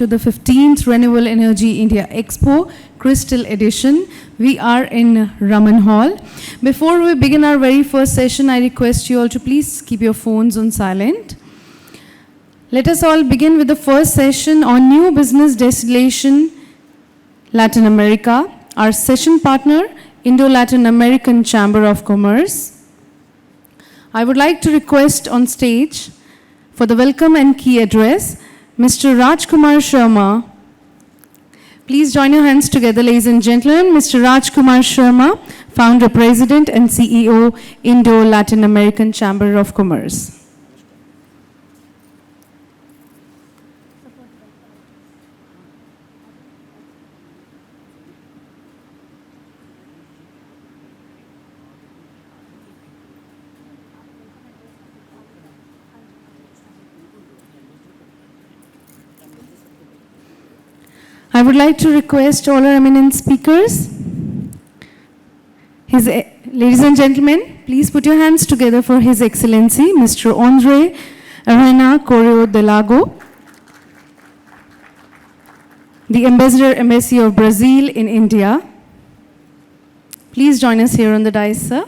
to the 15th Renewable Energy India Expo, Crystal Edition. We are in Raman Hall. Before we begin our very first session, I request you all to please keep your phones on silent. Let us all begin with the first session on New Business Destination, Latin America. Our session partner, Indo-Latin American Chamber of Commerce. I would like to request on stage for the welcome and key address, Mr. Rajkumar Sharma. Please join your hands together, ladies and gentlemen. Mr. Rajkumar Sharma, Founder, President, and CEO, Indo-Latin American Chamber of Commerce. I would like to request all our eminent speakers, ladies and gentlemen, please put your hands together for His Excellency, Mr. Andre Arena Correo de Lago, the Ambassador, Embassy of Brazil in India. Please join us here on the dais, sir.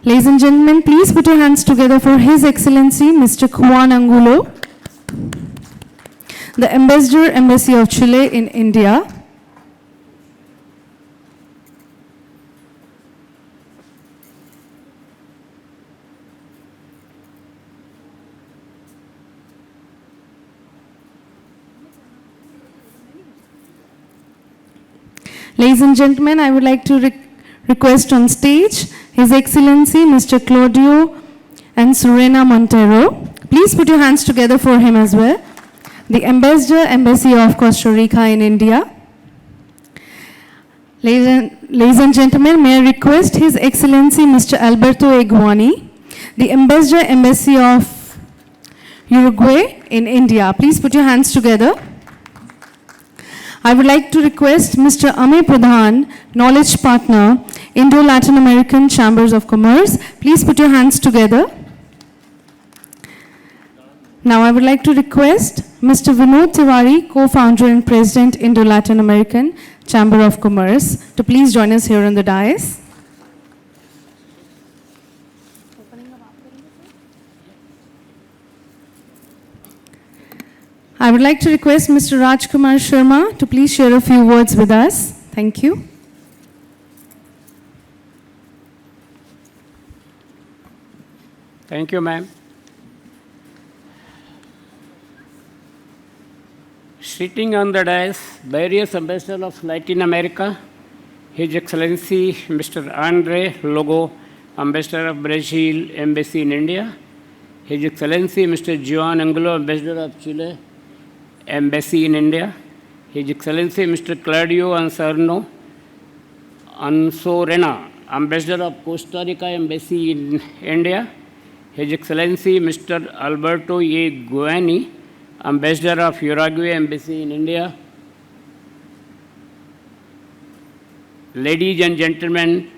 Ladies and gentlemen, please put your hands together for His Excellency, Mr. Juan Angulo, the Ambassador, Embassy of Chile in India. Ladies and gentlemen, I would like to request on stage His Excellency, Mr. Claudio and Serena Montero. Please put your hands together for him as well. The Ambassador, Embassy of Costa Rica in India. Ladies and gentlemen, may I request His Excellency Mr. Alberto Eguani, the Ambassador, Embassy of Uruguay in India. Please put your hands together. I would like to request Mr. Ame Pradhan, Knowledge Partner, Indo-Latin American Chambers of Commerce. Please put your hands together. Now I would like to request Mr. Vinod Tiwari, Co-Founder and President, Indo-Latin American Chamber of Commerce, to please join us here on the dais. I would like to request Mr. Rajkumar Sharma to please share a few words with us. Thank you. Thank you, ma'am. Sitting on the dais, various ambassadors of Latin America, His Excellency Mr. Andre Logo, Ambassador of Brazil, Embassy in India, His Excellency Mr. Juan Angulo, Ambassador of Chile, Embassy in India, His Excellency Mr. Claudio Ansorena, Ambassador of Costa Rica, Embassy in India, His Excellency Mr. Alberto E. Guani, Ambassador of Uruguay, Embassy in India. Ladies and gentlemen,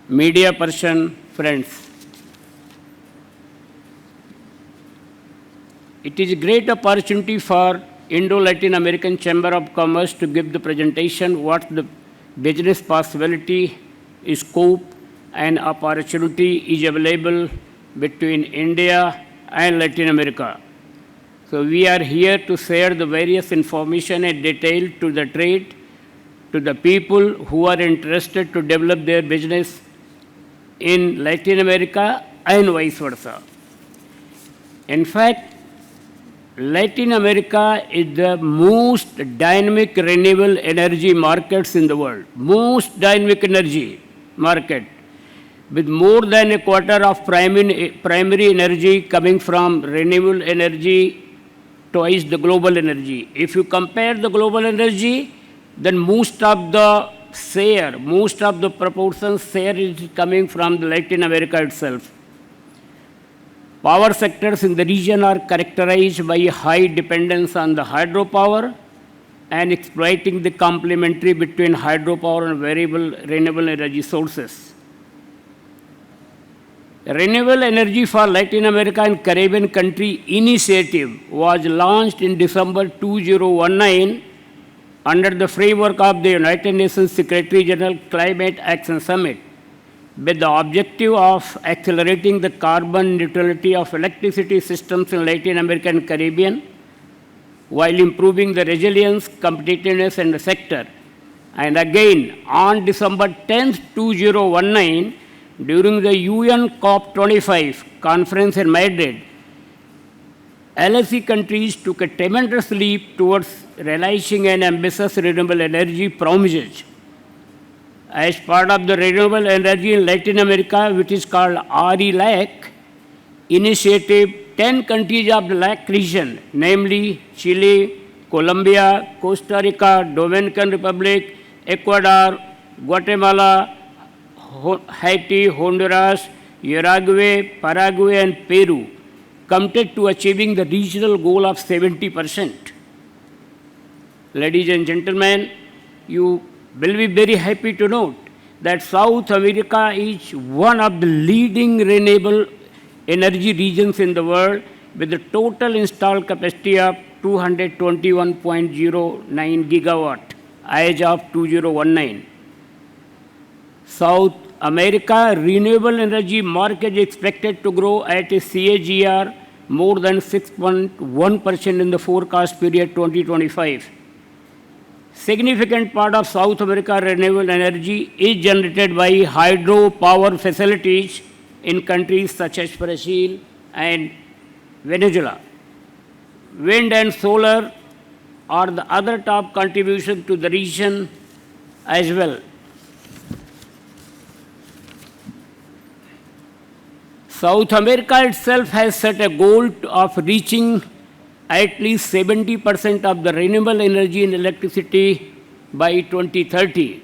media person, friends. It is a great opportunity for Indo-Latin American Chamber of Commerce to give the presentation what the business possibility, scope, and opportunity is available between India and Latin America. So we are here to share the various information and detail to the trade, to the people who are interested to develop their business in Latin America and vice versa. In fact, Latin America is the most dynamic renewable energy markets in the world. Most dynamic energy market, with more than a quarter of primary energy coming from renewable energy, twice the global energy. If you compare the global energy, then most of the proportion share is coming from the Latin America itself. Power sectors in the region are characterized by a high dependence on the hydropower and exploiting the complementary between hydropower and variable renewable energy sources. Renewable Energy for Latin America and Caribbean Country initiative was launched in December 2019 under the framework of the United Nations Secretary General Climate Action Summit, with the objective of accelerating the carbon neutrality of electricity systems in Latin America and Caribbean, while improving the resilience, competitiveness in the sector. And again, on December 10, 2019, during the UN COP25 conference in Madrid, LSE countries took a tremendous leap towards realizing an ambitious renewable energy promises. As part of the renewable energy in Latin America, which is called RELAC initiative, 10 countries of the LAC region, namely Chile, Colombia, Costa Rica, Dominican Republic, Ecuador, Guatemala, Haiti, Honduras, Uruguay, Paraguay, and Peru, committed to achieving the regional goal of 70%. Ladies and gentlemen, you will be very happy to note that South America is one of the leading renewable energy regions in the world, with a total installed capacity of 221.09 gigawatt as of 2019. South America renewable energy market is expected to grow at a CAGR more than 6.1% in the forecast period 2025. Significant part of South America renewable energy is generated by hydropower facilities in countries such as Brazil and Venezuela. Wind and solar are the other top contributions to the region as well. South America itself has set a goal of reaching at least 70% of the renewable energy and electricity by 2030.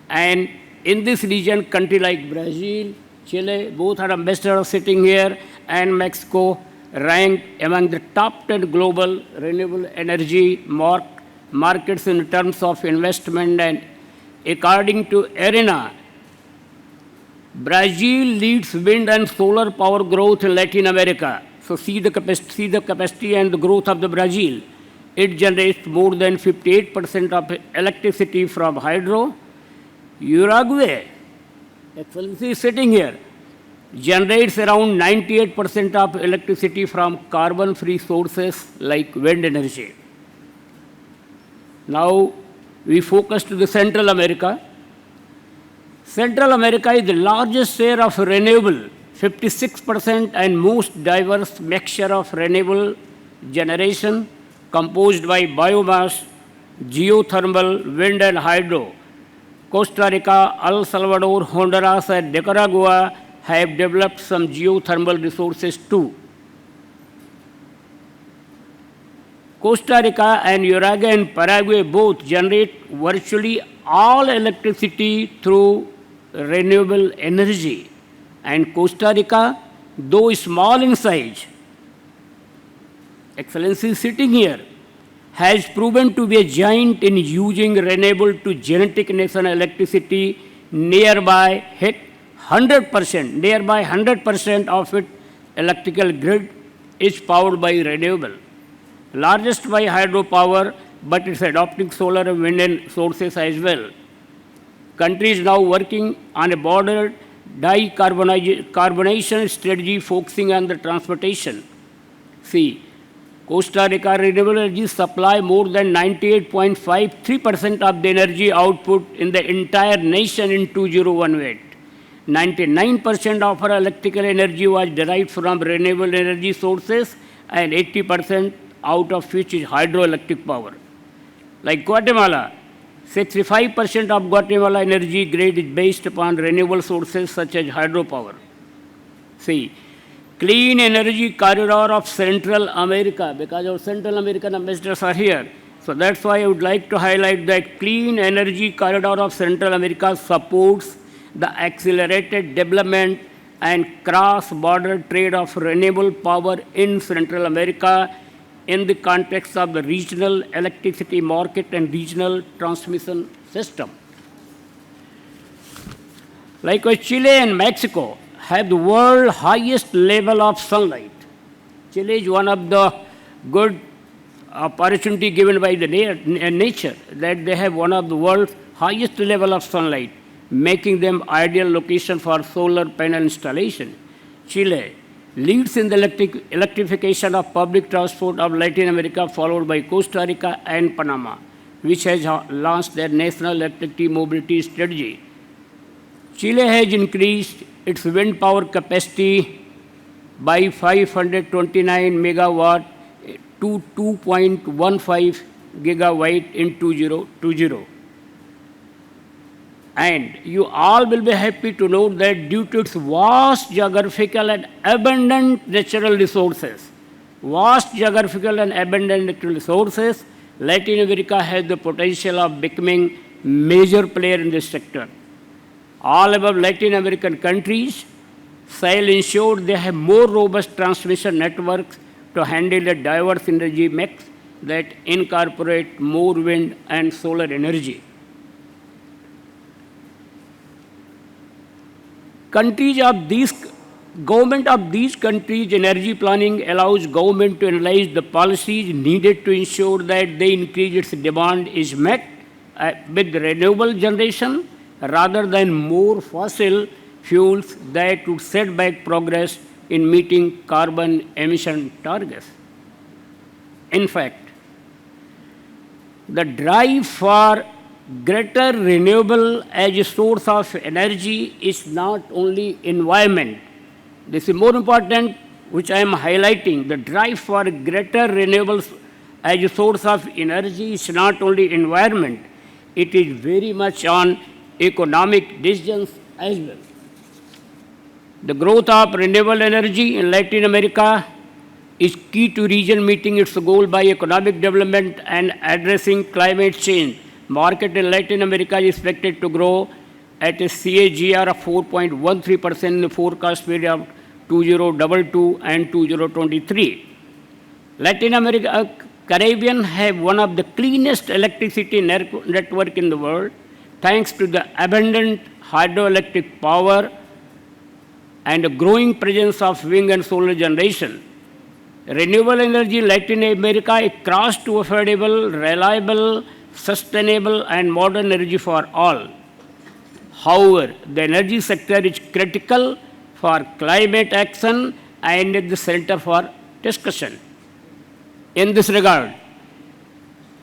And in this region, countries like Brazil, Chile, both are ambassadors sitting here, and Mexico ranked among the top 10 global renewable energy markets in terms of investment. And according to IRENA, Brazil leads wind and solar power growth in Latin America. So see the capacity and the growth of the Brazil. It generates more than 58% of electricity from hydro. Uruguay, Excellency is sitting here, generates around 98% of electricity from carbon-free sources like wind energy. Now we focus to the Central America. Central America is the largest share of renewable, 56%, and most diverse mixture of renewable generation composed by biomass, geothermal, wind and hydro. Costa Rica, El Salvador, Honduras, and Nicaragua have developed some geothermal resources too. Costa Rica and Uruguay and Paraguay both generate virtually all electricity through renewable energy. And Costa Rica, though small in size, Excellency sitting here, has proven to be a giant in using renewable to genetic nation electricity. Nearby 100% of its electrical grid is powered by renewable. Largest by hydropower, but it's adopting solar and wind sources as well. Country is now working on a border decarbonization strategy focusing on the transportation. See, Costa Rica renewable energy supply more than 98.53% of the energy output in the entire nation in 2018. 99% of our electrical energy was derived from renewable energy sources, and 80% out of which is hydroelectric power. Like Guatemala, 65% of Guatemala energy grid is based upon renewable sources such as hydropower. See, clean energy corridor of Central America, because our Central American ambassadors are here. So that's why I would like to highlight that clean energy corridor of Central America supports the accelerated development and cross-border trade of renewable power in Central America in the context of the regional electricity market and regional transmission system. Likewise, Chile and Mexico have the world highest level of sunlight. Chile is one of the good opportunity given by the nature that they have one of the world's highest level of sunlight, making them ideal location for solar panel installation. Chile leads in the electrification of public transport of Latin America, followed by Costa Rica and Panama, which has launched their national electricity mobility strategy. Chile has increased its wind power capacity by 529 megawatt to 2.15 gigawatt in 2020. And you all will be happy to know that due to its vast geographical and abundant natural resources, Latin America has the potential of becoming major player in this sector. All above Latin American countries shall ensure they have more robust transmission networks to handle a diverse energy mix that incorporate more wind and solar energy. Government of these countries' energy planning allows government to analyze the policies needed to ensure that the increase its demand is met with renewable generation rather than more fossil fuels that would set back progress in meeting carbon emission targets. In fact, the drive for greater renewable as a source of energy is not only environment. This is more important, which I am highlighting. The drive for greater renewables as a source of energy is not only environment, it is very much on economic decisions as well. The growth of renewable energy in Latin America is key to region meeting its goal by economic development and addressing climate change. Market in Latin America is expected to grow at a CAGR of 4.13% in the forecast period of 2022 and 2023. Latin America, Caribbean have one of the cleanest electricity network in the world, thanks to the abundant hydroelectric power and a growing presence of wind and solar generation. Renewable energy in Latin America is cross to affordable, reliable, sustainable and modern energy for all. However, the energy sector is critical for climate action and at the center for discussion. In this regard,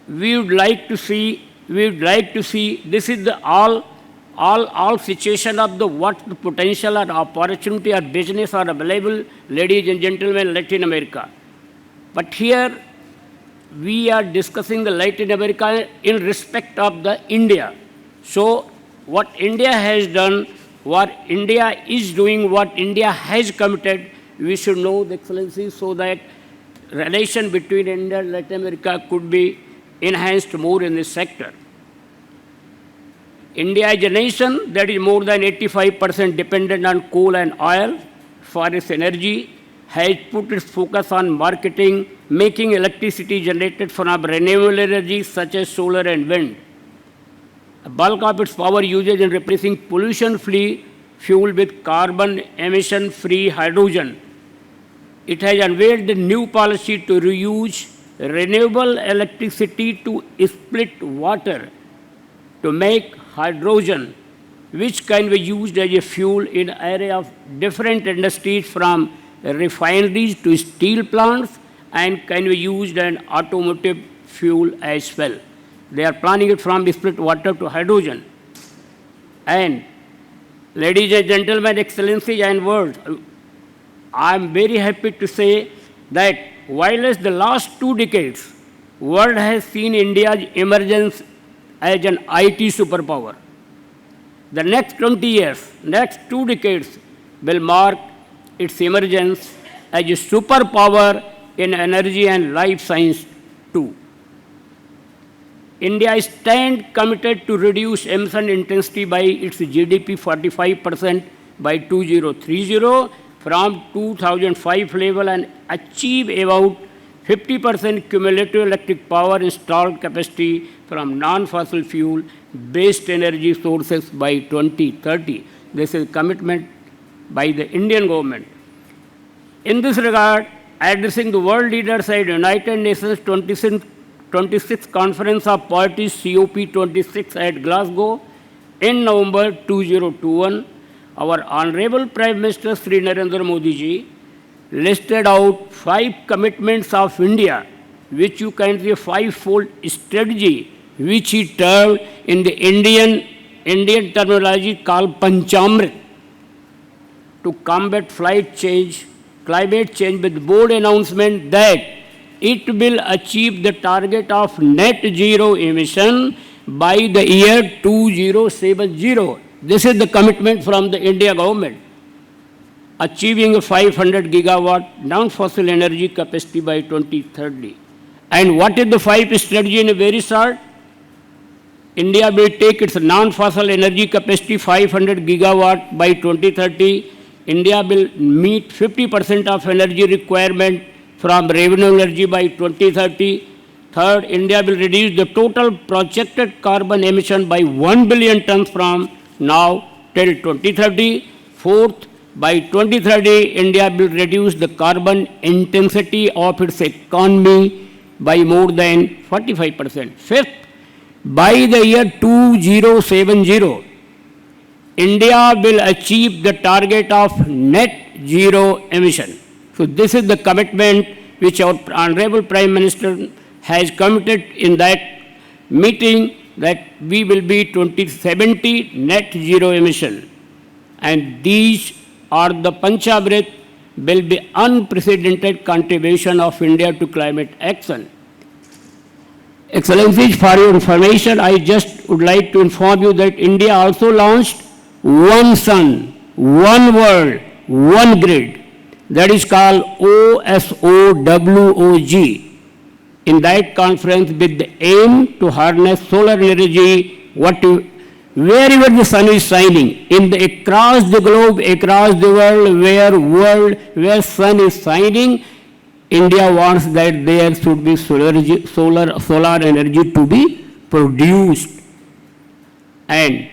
we would like to see this is the all situation of the what the potential or opportunity or business are available, ladies and gentlemen, Latin America. But here we are discussing the Latin America in respect of the India. So what India has done, what India is doing, what India has committed, we should know the excellency so that relation between India and Latin America could be enhanced more in this sector. India is a nation that is more than 85% dependent on coal and oil for its energy, has put its focus on making electricity generated from renewable energy such as solar and wind. A bulk of its power usage in replacing pollution-free fuel with carbon emission-free hydrogen. It has unveiled a new policy to reuse renewable electricity to split water to make hydrogen, which can be used as a fuel in an array of different industries from refineries to steel plants and can be used as automotive fuel as well. They are planning it from split water to hydrogen. And ladies and gentlemen, excellencies and world, I am very happy to say that while as the last 2 decades, world has seen India's emergence as an IT superpower. The next 20 years, next 2 decades will mark its emergence as a superpower in energy and life science too. India stands committed to reduce emission intensity by its GDP 45% by 2030 from 2005 level and achieve about 50% cumulative electric power installed capacity from non-fossil fuel based energy sources by 2030. This is commitment by the Indian government. In this regard, addressing the world leaders at United Nations 26th Conference of Parties COP26 at Glasgow in November 2021, our Honorable Prime Minister Sri Narendra Modi ji listed out 5 commitments of India, which you can see a 5-fold strategy, which he termed in the Indian terminology called Panchamrit, to combat climate change with bold announcement that it will achieve the target of net zero emission by the year 2070. This is the commitment from the India government. Achieving a 500 gigawatt non-fossil energy capacity by 2030. And what is the 5 strategy in a very short? India will take its non-fossil energy capacity 500 gigawatt by 2030. India will meet 50% of energy requirement from renewable energy by 2030. Third, India will reduce the total projected carbon emission by 1 billion tons from now till 2030. Fourth, by 2030, India will reduce the carbon intensity of its economy by more than 45%. Fifth, by the year 2070, India will achieve the target of net zero emission. So this is the commitment which our Honorable Prime Minister has committed in that meeting, that we will be 2070 net zero emission. And these are the Panchamrit will be unprecedented contribution of India to climate action. Excellencies, for your information, I just would like to inform you that India also launched One Sun, One World, One Grid. That is called OSOWOG. In that conference, with the aim to harness solar energy, wherever the sun is shining, across the globe, across the world, where sun is shining, India wants that there should be solar energy to be produced. And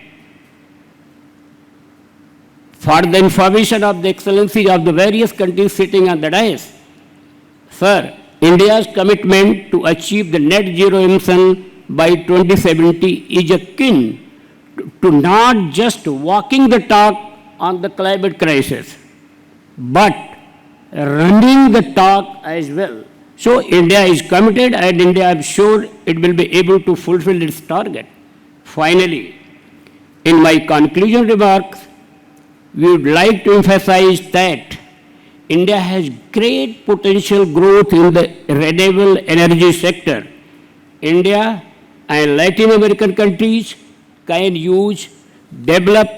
for the information of the excellencies of the various countries sitting on the dais, sir, India's commitment to achieve the net zero emission by 2070 is akin to not just walking the talk on the climate crisis, but running the talk as well. So India is committed, and India, I am sure, it will be able to fulfill its target. Finally, in my conclusion remarks, we would like to emphasize that India has great potential growth in the renewable energy sector. India and Latin American countries can develop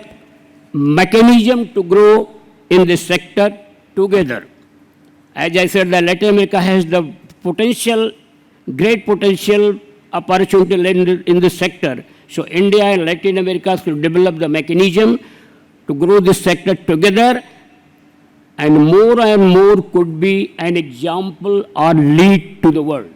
mechanism to grow in this sector together. As I said, the Latin America has the potential, great potential opportunity in this sector. So India and Latin America should develop the mechanism to grow this sector together, and more could be an example or lead to the world.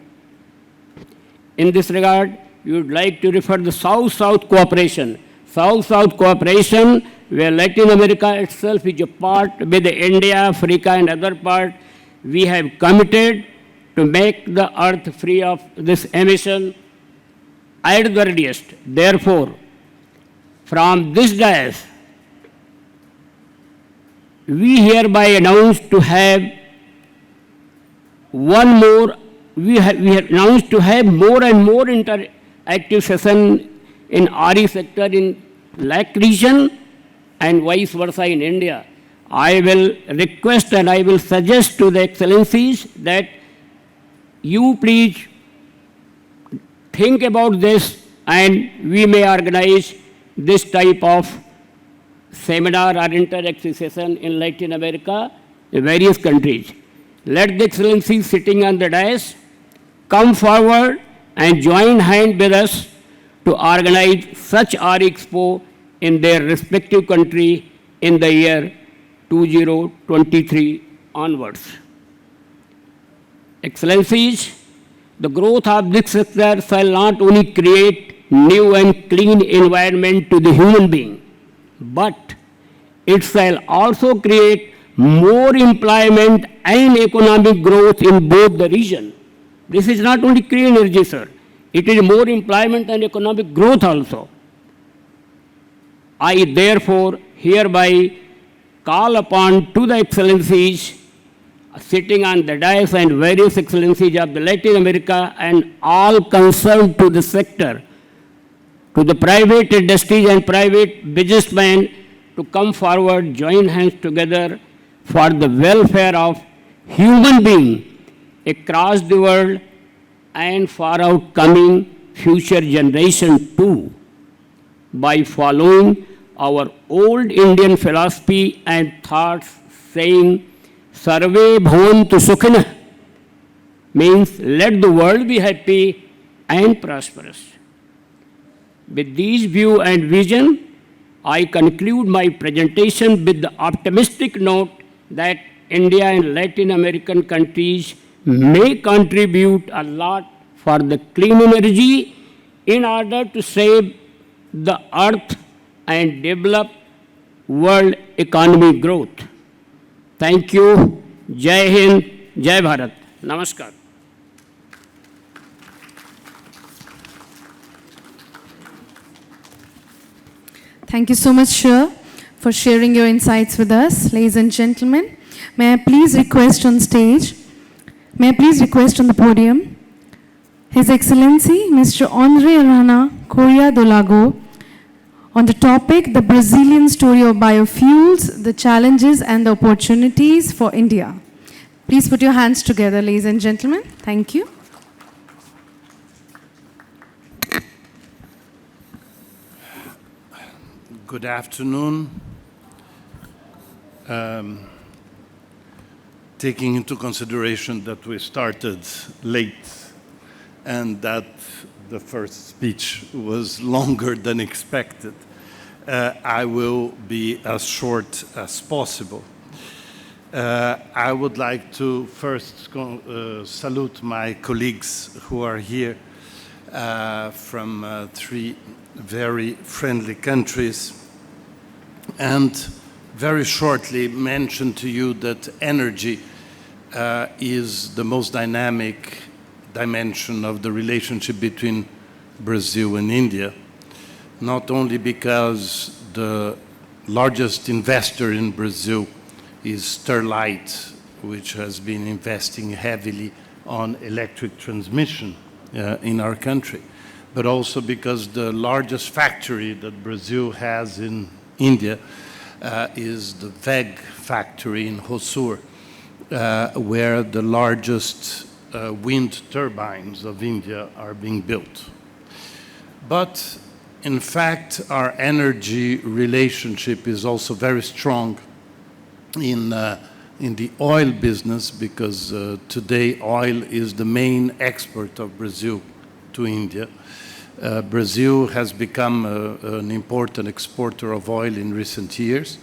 In this regard, we would like to refer the South-South cooperation. South-South cooperation, where Latin America itself is a part, with India, Africa, and other part, we have committed to make the earth free of this emission at the earliest. Therefore, from this dais, we hereby announce to have we have announced to have more and more interactive session in RE sector in LAC region and vice versa in India. I will request and I will suggest to the excellencies that you please think about this, and we may organize this type of seminar or interactive session in Latin America, in various countries. Let the excellencies sitting on the dais come forward and join hand with us to organize such RE Expo in their respective country in the year 2023 onwards. Excellencies, the growth of this sector shall not only create new and clean environment to the human being, but it shall also create more employment and economic growth in both the region. This is not only clean energy, sir. It is more employment and economic growth also. I therefore hereby call upon to the excellencies sitting on the dais and various excellencies of the Latin America and all concerned to the sector, to the private industries and private businessmen to come forward, join hands together for the welfare of human being across the world and for our coming future generation too, by following our old Indian philosophy and thoughts saying, Sarve bhavantu sukhina, means let the world be happy and prosperous. With these view and vision, I conclude my presentation with the optimistic note that India and Latin American countries may contribute a lot for the clean energy in order to save the earth and develop world economic growth. Thank you. Jai Hind, Jai Bharat. Namaskar. Thank you so much, Shir, for sharing your insights with us. Ladies and gentlemen, may I please request on stage, may I please request on the podium, His Excellency, Mr. Andre Arana Correa do Lago, on the topic, the Brazilian story of biofuels, the challenges and the opportunities for India. Please put your hands together, ladies and gentlemen. Thank you. Good afternoon. Taking into consideration that we started late and that the first speech was longer than expected, I will be as short as possible. I would like to first salute my colleagues who are here from three very friendly countries, and very shortly mention to you that energy is the most dynamic dimension of the relationship between Brazil and India, not only because the largest investor in Brazil is Sterlite, which has been investing heavily on electric transmission in our country, but also because the largest factory that Brazil has in India is the WEG factory in Hosur, where the largest wind turbines of India are being built. But in fact, our energy relationship is also very strong in the oil business, because today oil is the main export of Brazil to India. Brazil has become an important exporter of oil in recent years.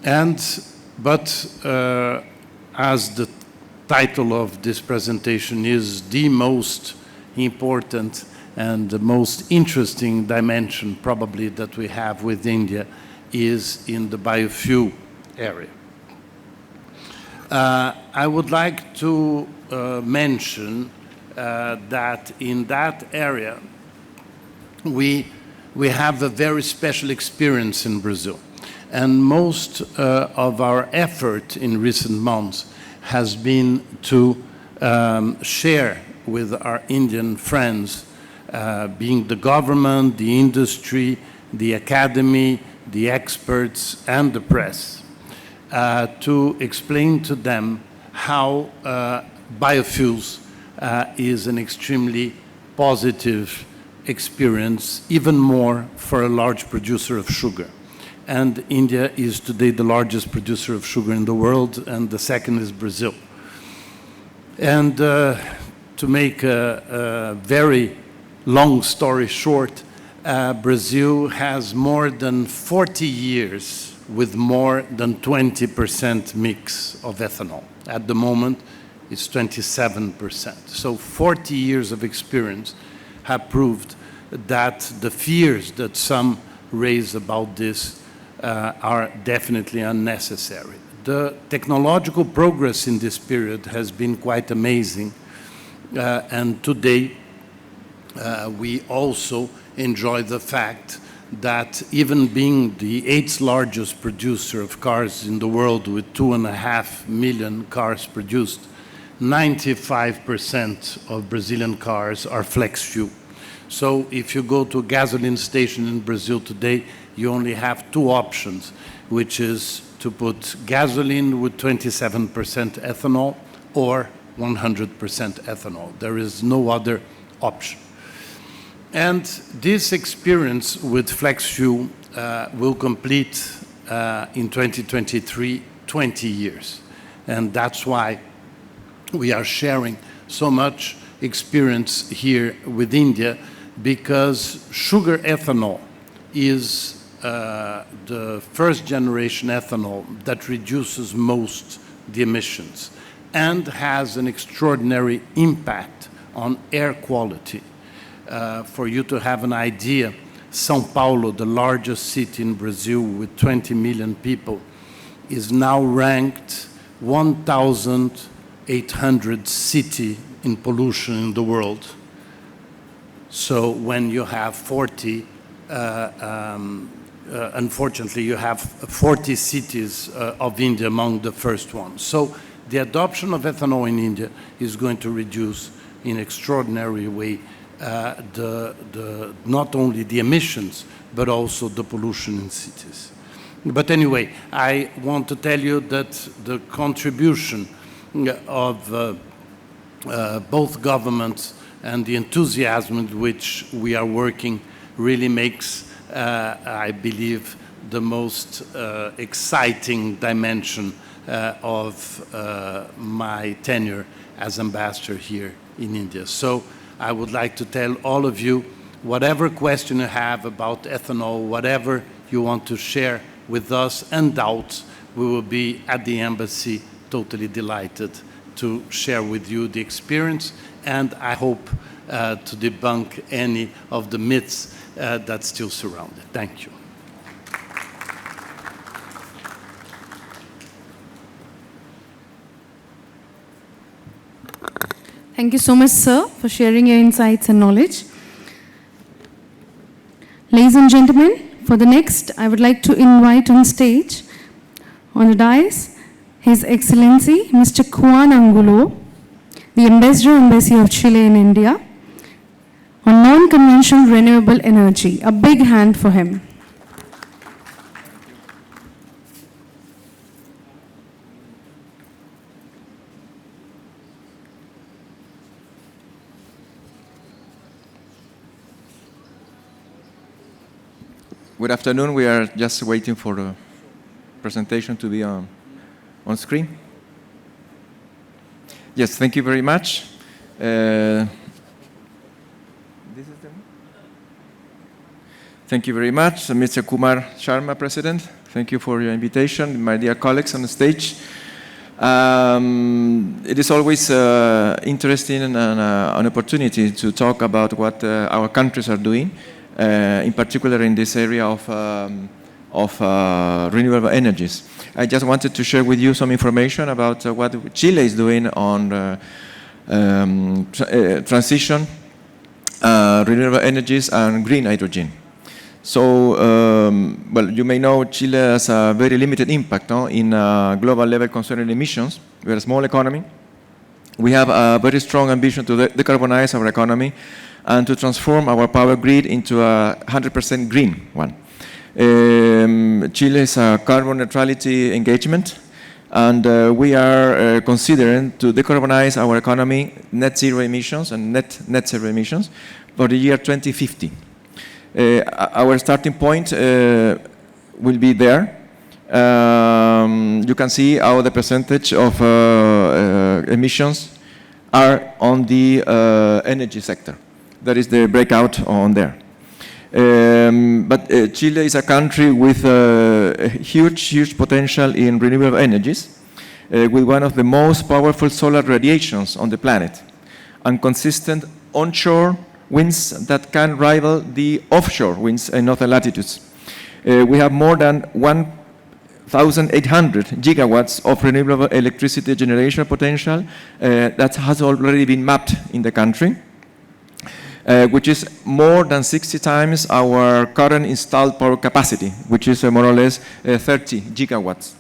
But as the title of this presentation is, the most important and the most interesting dimension probably that we have with India is in the biofuel area. I would like to mention that in that area we have a very special experience in Brazil, and most of our effort in recent months has been to share with our Indian friends, being the government, the industry, the academy, the experts, and the press, to explain to them how biofuels is an extremely positive experience, even more for a large producer of sugar. And India is today the largest producer of sugar in the world, and the second is Brazil. And to make a very long story short, Brazil has more than 40 years with more than 20% mix of ethanol. At the moment, it's 27%. So 40 years of experience have proved that the fears that some raise about this are definitely unnecessary. The technological progress in this period has been quite amazing, and today we also enjoy the fact that even being the 8th largest producer of cars in the world with 2.5 million cars produced, 95% of Brazilian cars are flex fuel. So if you go to a gasoline station in Brazil today, you only have two options, which is to put gasoline with 27% ethanol or 100% ethanol. There is no other option. And this experience with flex fuel will complete in 2023 20 years. And that's why we are sharing so much experience here with India, because sugar ethanol is the first generation ethanol that reduces most the emissions and has an extraordinary impact on air quality. For you to have an idea, São Paulo, the largest city in Brazil with 20 million people, is now ranked 1,800th city in pollution in the world. So when you have 40, unfortunately, you have 40 cities of India among the first ones. So the adoption of ethanol in India is going to reduce in an extraordinary way not only the emissions, but also the pollution in cities. But anyway, I want to tell you that the contribution of both governments and the enthusiasm with which we are working really makes, I believe, the most exciting dimension of my tenure as ambassador here in India. So I would like to tell all of you, whatever question you have about ethanol, whatever you want to share with us and doubts, we will be at the embassy totally delighted to share with you the experience, and I hope to debunk any of the myths that still surround it. Thank you. Thank you so much, sir, for sharing your insights and knowledge. Ladies and gentlemen, for the next, I would like to invite on stage, on the dais, His Excellency, Mr. Juan Angulo, the Ambassador, Embassy of Chile in India, on non-conventional renewable energy. A big hand for him. Good afternoon. We are just waiting for the presentation to be on screen. Yes, thank you very much. Thank you very much, Mr. Kumar Sharma, President. Thank you for your invitation, my dear colleagues on the stage. It is always interesting and an opportunity to talk about what our countries are doing. In particular in this area of renewable energies. I just wanted to share with you some information about what Chile is doing on transition, renewable energies, and green hydrogen. So, well, you may know Chile has a very limited impact in global level concerning emissions. We are a small economy. We have a very strong ambition to decarbonize our economy and to transform our power grid into a 100% green one. Chile is a carbon neutrality engagement, and we are considering to decarbonize our economy net zero emissions and net zero emissions for the year 2050. Our starting point will be there. You can see how the percentage of emissions are on the energy sector. That is the breakout on there. But Chile is a country with huge potential in renewable energies, with one of the most powerful solar radiations on the planet, and consistent onshore winds that can rival the offshore winds in northern latitudes. we have more than 1,800 gigawatts of renewable electricity generation potential that has already been mapped in the country, which is more than 60 times our current installed power capacity, which is more or less 30 gigawatts.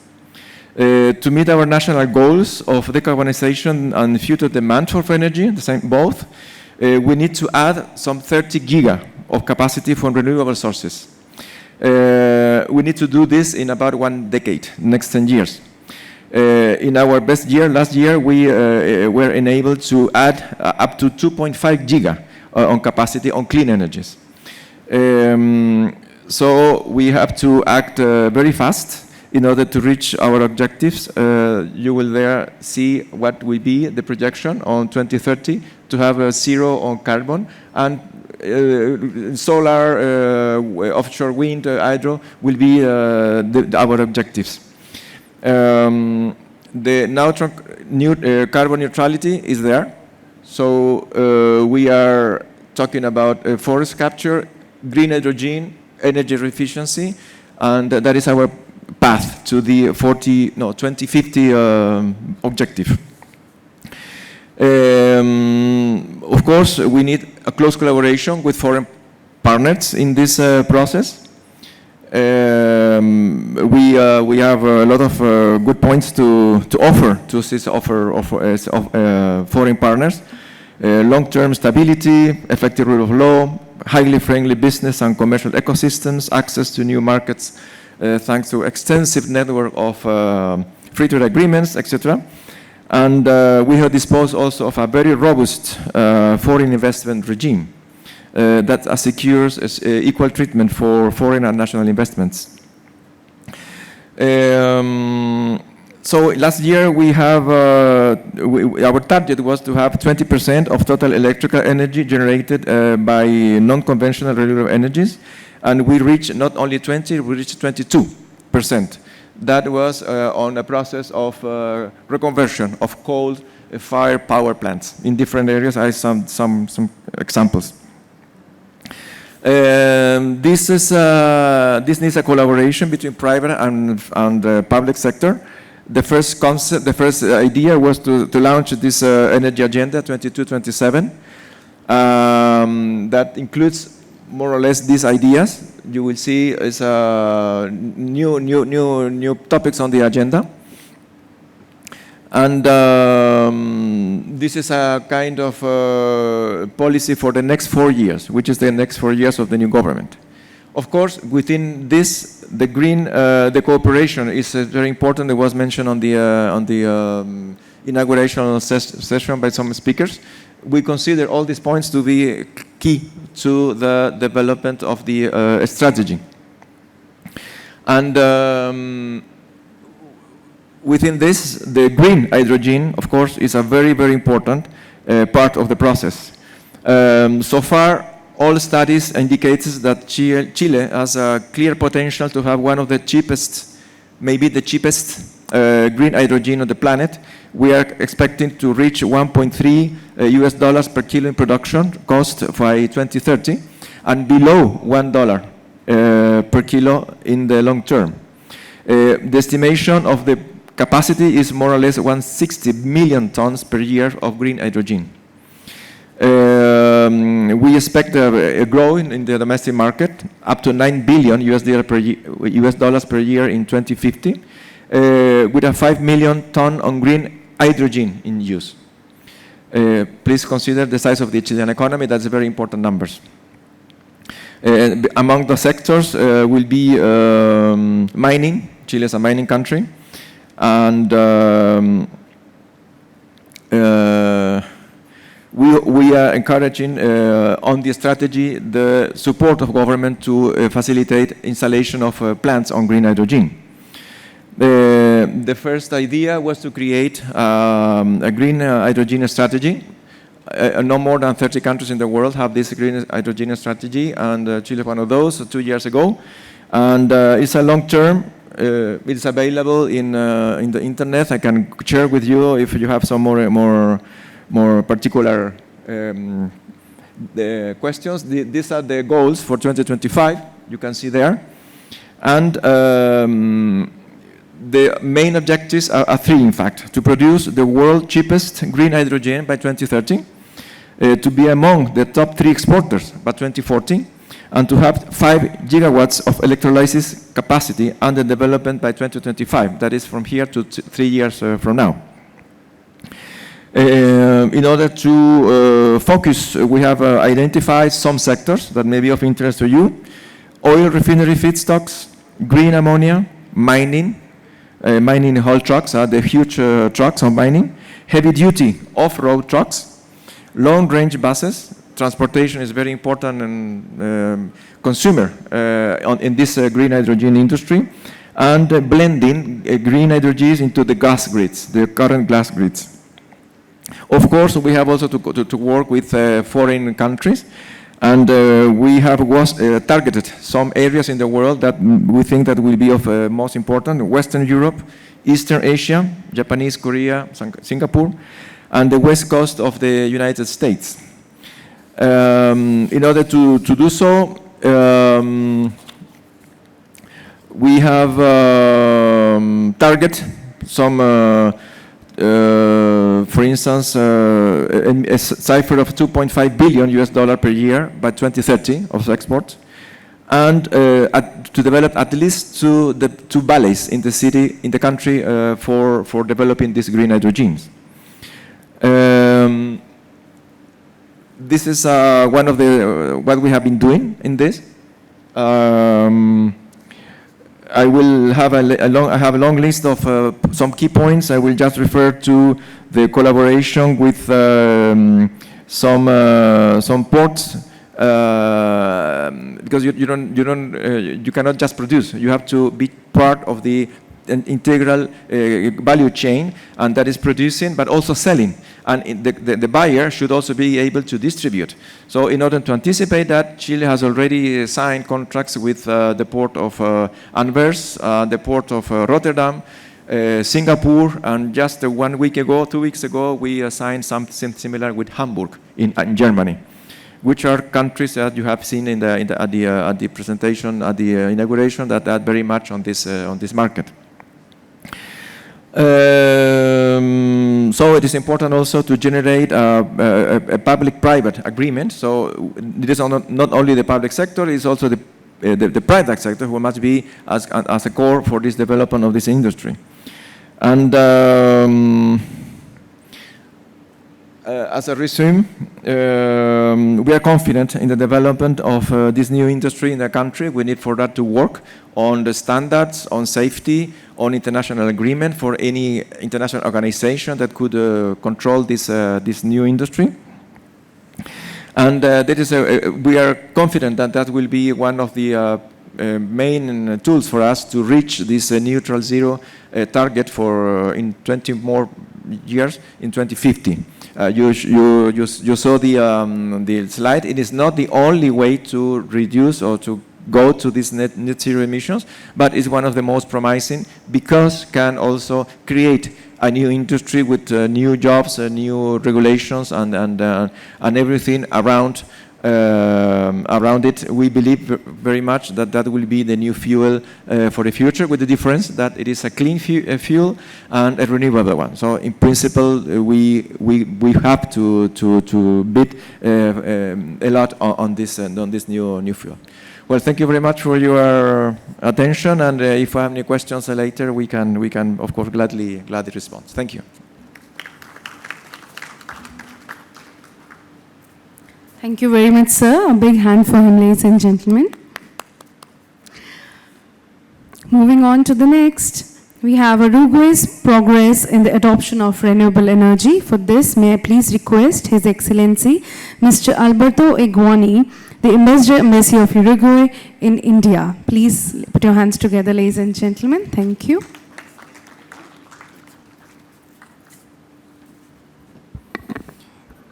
To meet our national goals of decarbonization and future demand for energy, the same both, we need to add some 30 giga of capacity from renewable sources. We need to do this in about 1 decade, next 10 years. In our best year, last year, we were enabled to add up to 2.5 giga on capacity on clean energies. So we have to act very fast in order to reach our objectives. You will there see what will be the projection on 2030 to have a zero on carbon, and solar, offshore wind, hydro will be our objectives. The carbon neutrality is there. So we are talking about forest capture, green hydrogen, energy efficiency, and that is our path to the 2050 objective. Of course, we need a close collaboration with foreign partners in this process. We have a lot of good points to offer to this foreign partners. Long-term stability, effective rule of law, highly friendly business and commercial ecosystems, access to new markets thanks to extensive network of free trade agreements, etc. And we have disposed also of a very robust foreign investment regime that secures equal treatment for foreign and national investments. So last year we have, our target was to have 20% of total electrical energy generated by non-conventional renewable energies, and we reached not only 20, we reached 22%. That was on a process of reconversion of coal-fired power plants in different areas. I have some examples. This needs a collaboration between private and public sector. The first concept, the first idea was to launch this energy agenda 22-27 that includes more or less these ideas. You will see is new topics on the agenda, and this is a kind of policy for the next 4 years, which is the next 4 years of the new government. Of course, within this, the green, the cooperation is very important. It was mentioned on the inauguration session by some speakers. We consider all these points to be key to the development of the strategy. And within this, the green hydrogen, of course, is a very, very important part of the process. So far, all studies indicate that Chile has a clear potential to have one of the cheapest, maybe the cheapest green hydrogen on the planet. We are expecting to reach $1.3 per kilo in production cost by 2030, and below $1 per kilo in the long term. The estimation of the capacity is more or less 160 million tons per year of green hydrogen. We expect a growth in the domestic market up to $9 billion US dollars per year in 2050, with a 5 million ton on green hydrogen in use. Please consider the size of the Chilean economy. That's very important numbers. Among the sectors will be mining. Chile is a mining country, and we are encouraging on the strategy the support of government to facilitate installation of plants on green hydrogen. The first idea was to create a green hydrogen strategy. No more than 30 countries in the world have this green hydrogen strategy, and Chile is one of those 2 years ago. And it's a long term. It's available in the internet. I can share with you if you have some more particular questions. These are the goals for 2025. You can see there. And the main objectives are three, in fact: to produce the world's cheapest green hydrogen by 2030, to be among the top 3 exporters by 2040, and to have 5 gigawatts of electrolysis capacity under development by 2025. That is from here to 3 years from now. In order to focus, we have identified some sectors that may be of interest to you: oil refinery feedstocks, green ammonia, mining, mining haul trucks, the huge trucks on mining, heavy-duty off-road trucks, long-range buses. Transportation is very important and consumer in this green hydrogen industry, and blending green hydrogens into the gas grids, the current gas grids. Of course, we have also to work with foreign countries, and we have targeted some areas in the world that we think that will be of most important: Western Europe, Eastern Asia, Japanese Korea, Singapore, and the west coast of the United States. In order to do so, we have target some for instance, a cipher of $2.5 billion per year by 2030 of export, and to develop at least two valleys in the city, in the country, for developing these green hydrogens. This is one of the what we have been doing in this. I will have a long list of some key points. I will just refer to the collaboration with some ports, because you cannot just produce. You have to be part of the integral value chain, and that is producing, but also selling. And the buyer should also be able to distribute. So in order to anticipate that, Chile has already signed contracts with the port of Anvers, the port of Rotterdam, Singapore, and just 1 week ago, 2 weeks ago, we signed something similar with Hamburg in Germany, which are countries that you have seen at the presentation, at the inauguration, that are very much on this market. So it is important also to generate a public-private agreement. So it is not only the public sector, it is also the private sector who must be as a core for this development of this industry. And as a resume, we are confident in the development of this new industry in the country. We need for that to work on the standards, on safety, on international agreement for any international organization that could control this new industry. And we are confident that that will be one of the main tools for us to reach this neutral zero target for in 20 more years in 2050. You saw the slide. It is not the only way to reduce or to go to these net zero emissions, but it's one of the most promising, because can also create a new industry with new jobs, new regulations, and everything around it. We believe very much that will be the new fuel for the future, with the difference that it is a clean fuel and a renewable one. So in principle, we have to bid a lot on this new fuel. Well, thank you very much for your attention, and if I have any questions later, we can of course gladly respond. Thank you. Thank you very much, sir. A big hand for him, ladies and gentlemen. Moving on to the next, we have Uruguay's progress in the adoption of renewable energy. For this, may I please request His Excellency, Mr. Alberto Iguani, the Embassy of Uruguay in India. Please put your hands together, ladies and gentlemen. Thank you.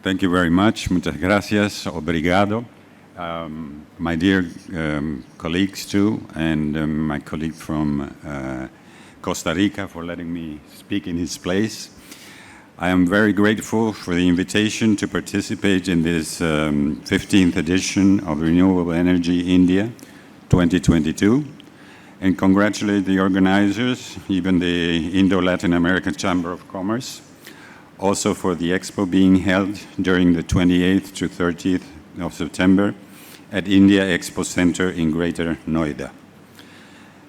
Thank you very much. Muchas gracias. Obrigado. My dear colleagues too, and my colleague from Costa Rica for letting me speak in his place. I am very grateful for the invitation to participate in this 15th edition of Renewable Energy India 2022. and congratulate the organizers, even the Indo-Latin American Chamber of Commerce, also for the expo being held during the 28th to 30th of September at India Expo Center in Greater Noida.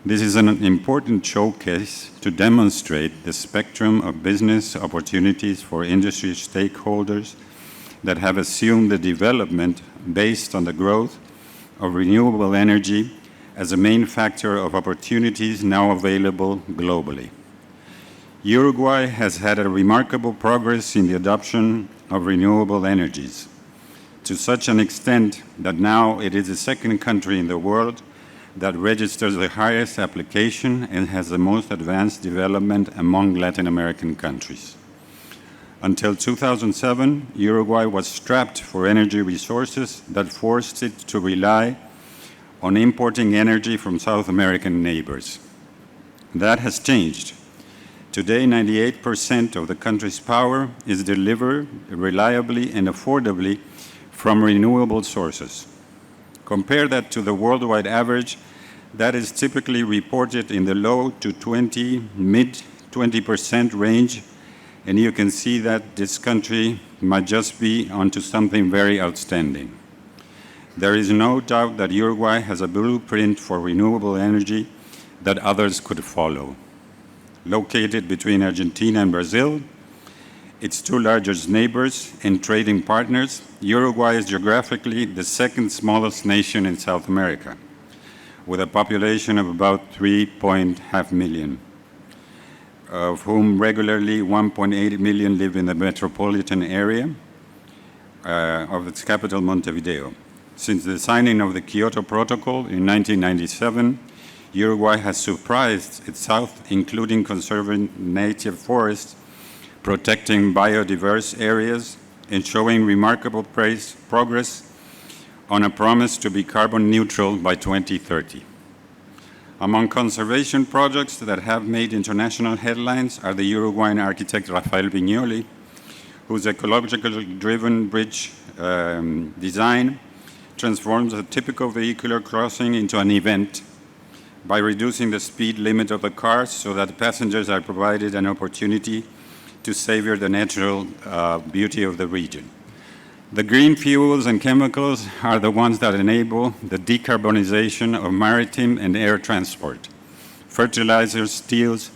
This is an important showcase to demonstrate the spectrum of business opportunities for industry stakeholders that have assumed the development based on the growth of renewable energy as a main factor of opportunities now available globally. Uruguay has had a remarkable progress in the adoption of renewable energies, to such an extent that now it is the second country in the world that registers the highest application and has the most advanced development among Latin American countries. Until 2007, Uruguay was strapped for energy resources that forced it to rely on importing energy from South American neighbors. That has changed. Today, 98% of the country's power is delivered reliably and affordably from renewable sources. Compare that to the worldwide average that is typically reported in the low to mid 20% range, and you can see that this country might just be onto something very outstanding. There is no doubt that Uruguay has a blueprint for renewable energy that others could follow. Located between Argentina and Brazil, its two largest neighbors and trading partners, Uruguay is geographically the second smallest nation in South America, with a population of about 3.5 million, of whom regularly 1.8 million live in the metropolitan area of its capital, Montevideo. Since the signing of the Kyoto Protocol in 1997, Uruguay has surprised its south, including conserving native forests, protecting biodiverse areas, and showing remarkable progress on a promise to be carbon neutral by 2030. Among conservation projects that have made international headlines are the Uruguayan architect Rafael Viñoly, whose ecological-driven bridge design transforms a typical vehicular crossing into an event by reducing the speed limit of the cars so that passengers are provided an opportunity to savor the natural beauty of the region. The green fuels and chemicals are the ones that enable the decarbonization of maritime and air transport, fertilizers, steels,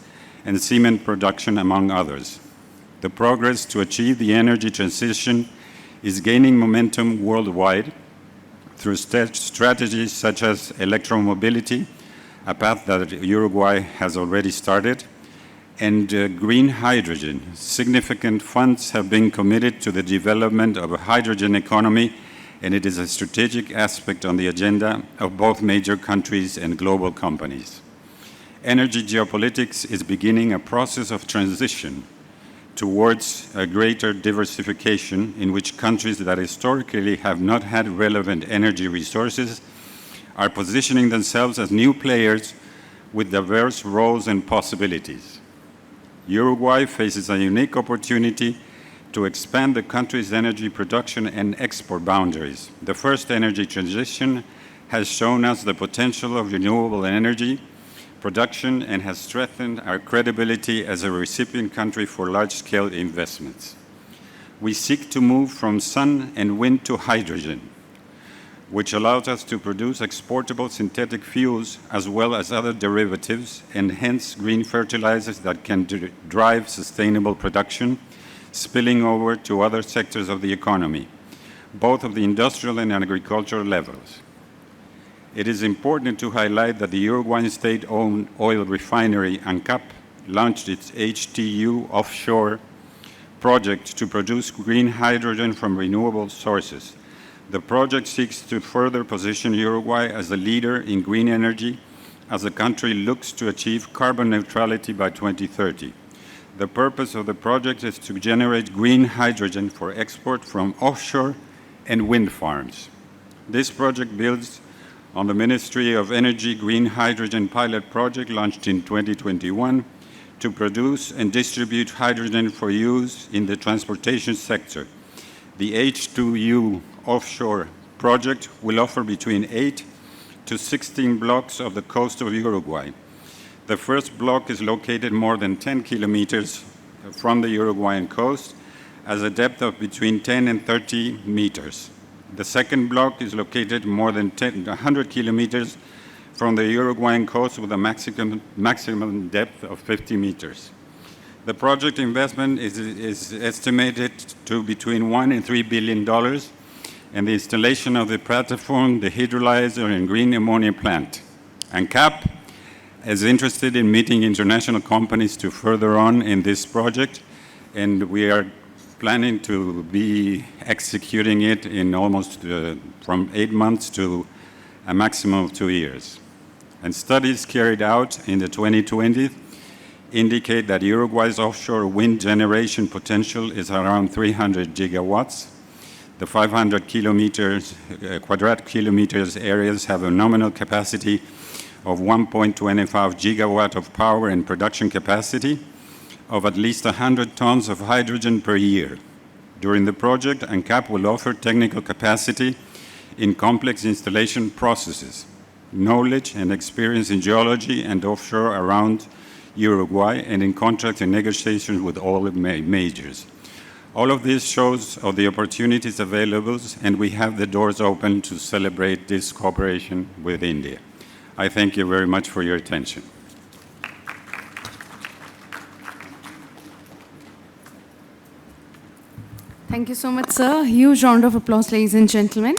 and cement production, among others. The progress to achieve the energy transition is gaining momentum worldwide through strategies such as electromobility, a path that Uruguay has already started, and green hydrogen. Significant funds have been committed to the development of a hydrogen economy, and it is a strategic aspect on the agenda of both major countries and global companies. Energy geopolitics is beginning a process of transition towards a greater diversification in which countries that historically have not had relevant energy resources are positioning themselves as new players with diverse roles and possibilities. Uruguay faces a unique opportunity to expand the country's energy production and export boundaries. The first energy transition has shown us the potential of renewable energy production and has strengthened our credibility as a recipient country for large-scale investments. We seek to move from sun and wind to hydrogen, which allows us to produce exportable synthetic fuels as well as other derivatives and hence green fertilizers that can drive sustainable production, spilling over to other sectors of the economy, both of the industrial and agricultural levels. It is important to highlight that the Uruguayan state-owned oil refinery, ANCAP, launched its HTU offshore project to produce green hydrogen from renewable sources. The project seeks to further position Uruguay as a leader in green energy as the country looks to achieve carbon neutrality by 2030. The purpose of the project is to generate green hydrogen for export from offshore and wind farms. This project builds on the Ministry of Energy Green Hydrogen Pilot Project launched in 2021 to produce and distribute hydrogen for use in the transportation sector. The H2U offshore project will offer between 8 to 16 blocks of the coast of Uruguay. The first block is located more than 10 kilometers from the Uruguayan coast at a depth of between 10 and 30 meters. The second block is located more than 100 kilometers from the Uruguayan coast with a maximum depth of 50 meters. The project investment is estimated to between $1 and $3 billion, and the installation of the platform, the hydrolyzer, and green ammonia plant. ANCAP is interested in meeting international companies to further on in this project, and we are planning to be executing it in almost from 8 months to a maximum of 2 years. And studies carried out in the 2020s indicate that Uruguay's offshore wind generation potential is around 300 gigawatts. The 500 quadrat kilometers areas have a nominal capacity of 1.25 gigawatt of power and production capacity of at least 100 tons of hydrogen per year. During the project, ANCAP will offer technical capacity in complex installation processes, knowledge and experience in geology and offshore around Uruguay, and in contracts and negotiations with all the majors. All of this shows of the opportunities available, and we have the doors open to celebrate this cooperation with India. I thank you very much for your attention. Thank you so much, sir. Huge round of applause, ladies and gentlemen.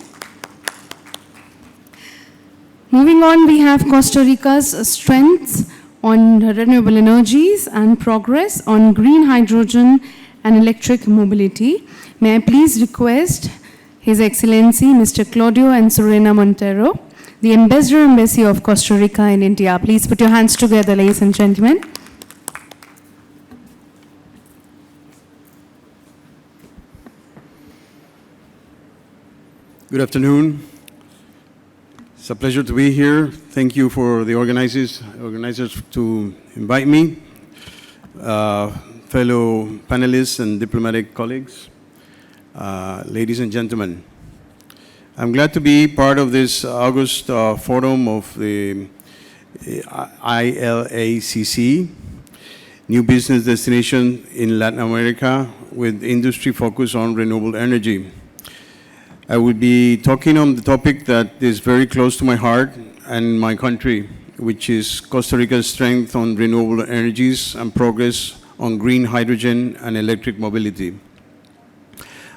Moving on, we have Costa Rica's strengths on renewable energies and progress on green hydrogen and electric mobility. May I please request His Excellency Mr. Claudio and Serena Montero, the Embassy of Costa Rica in India. Please put your hands together, ladies and gentlemen. Good afternoon. It's a pleasure to be here. Thank you for the organizers to invite me, fellow panelists and diplomatic colleagues, ladies and gentlemen. I'm glad to be part of this August forum of the ILACC, New Business Destination in Latin America, with industry focus on renewable energy. I will be talking on the topic that is very close to my heart and my country, which is Costa Rica's strength on renewable energies and progress on green hydrogen and electric mobility.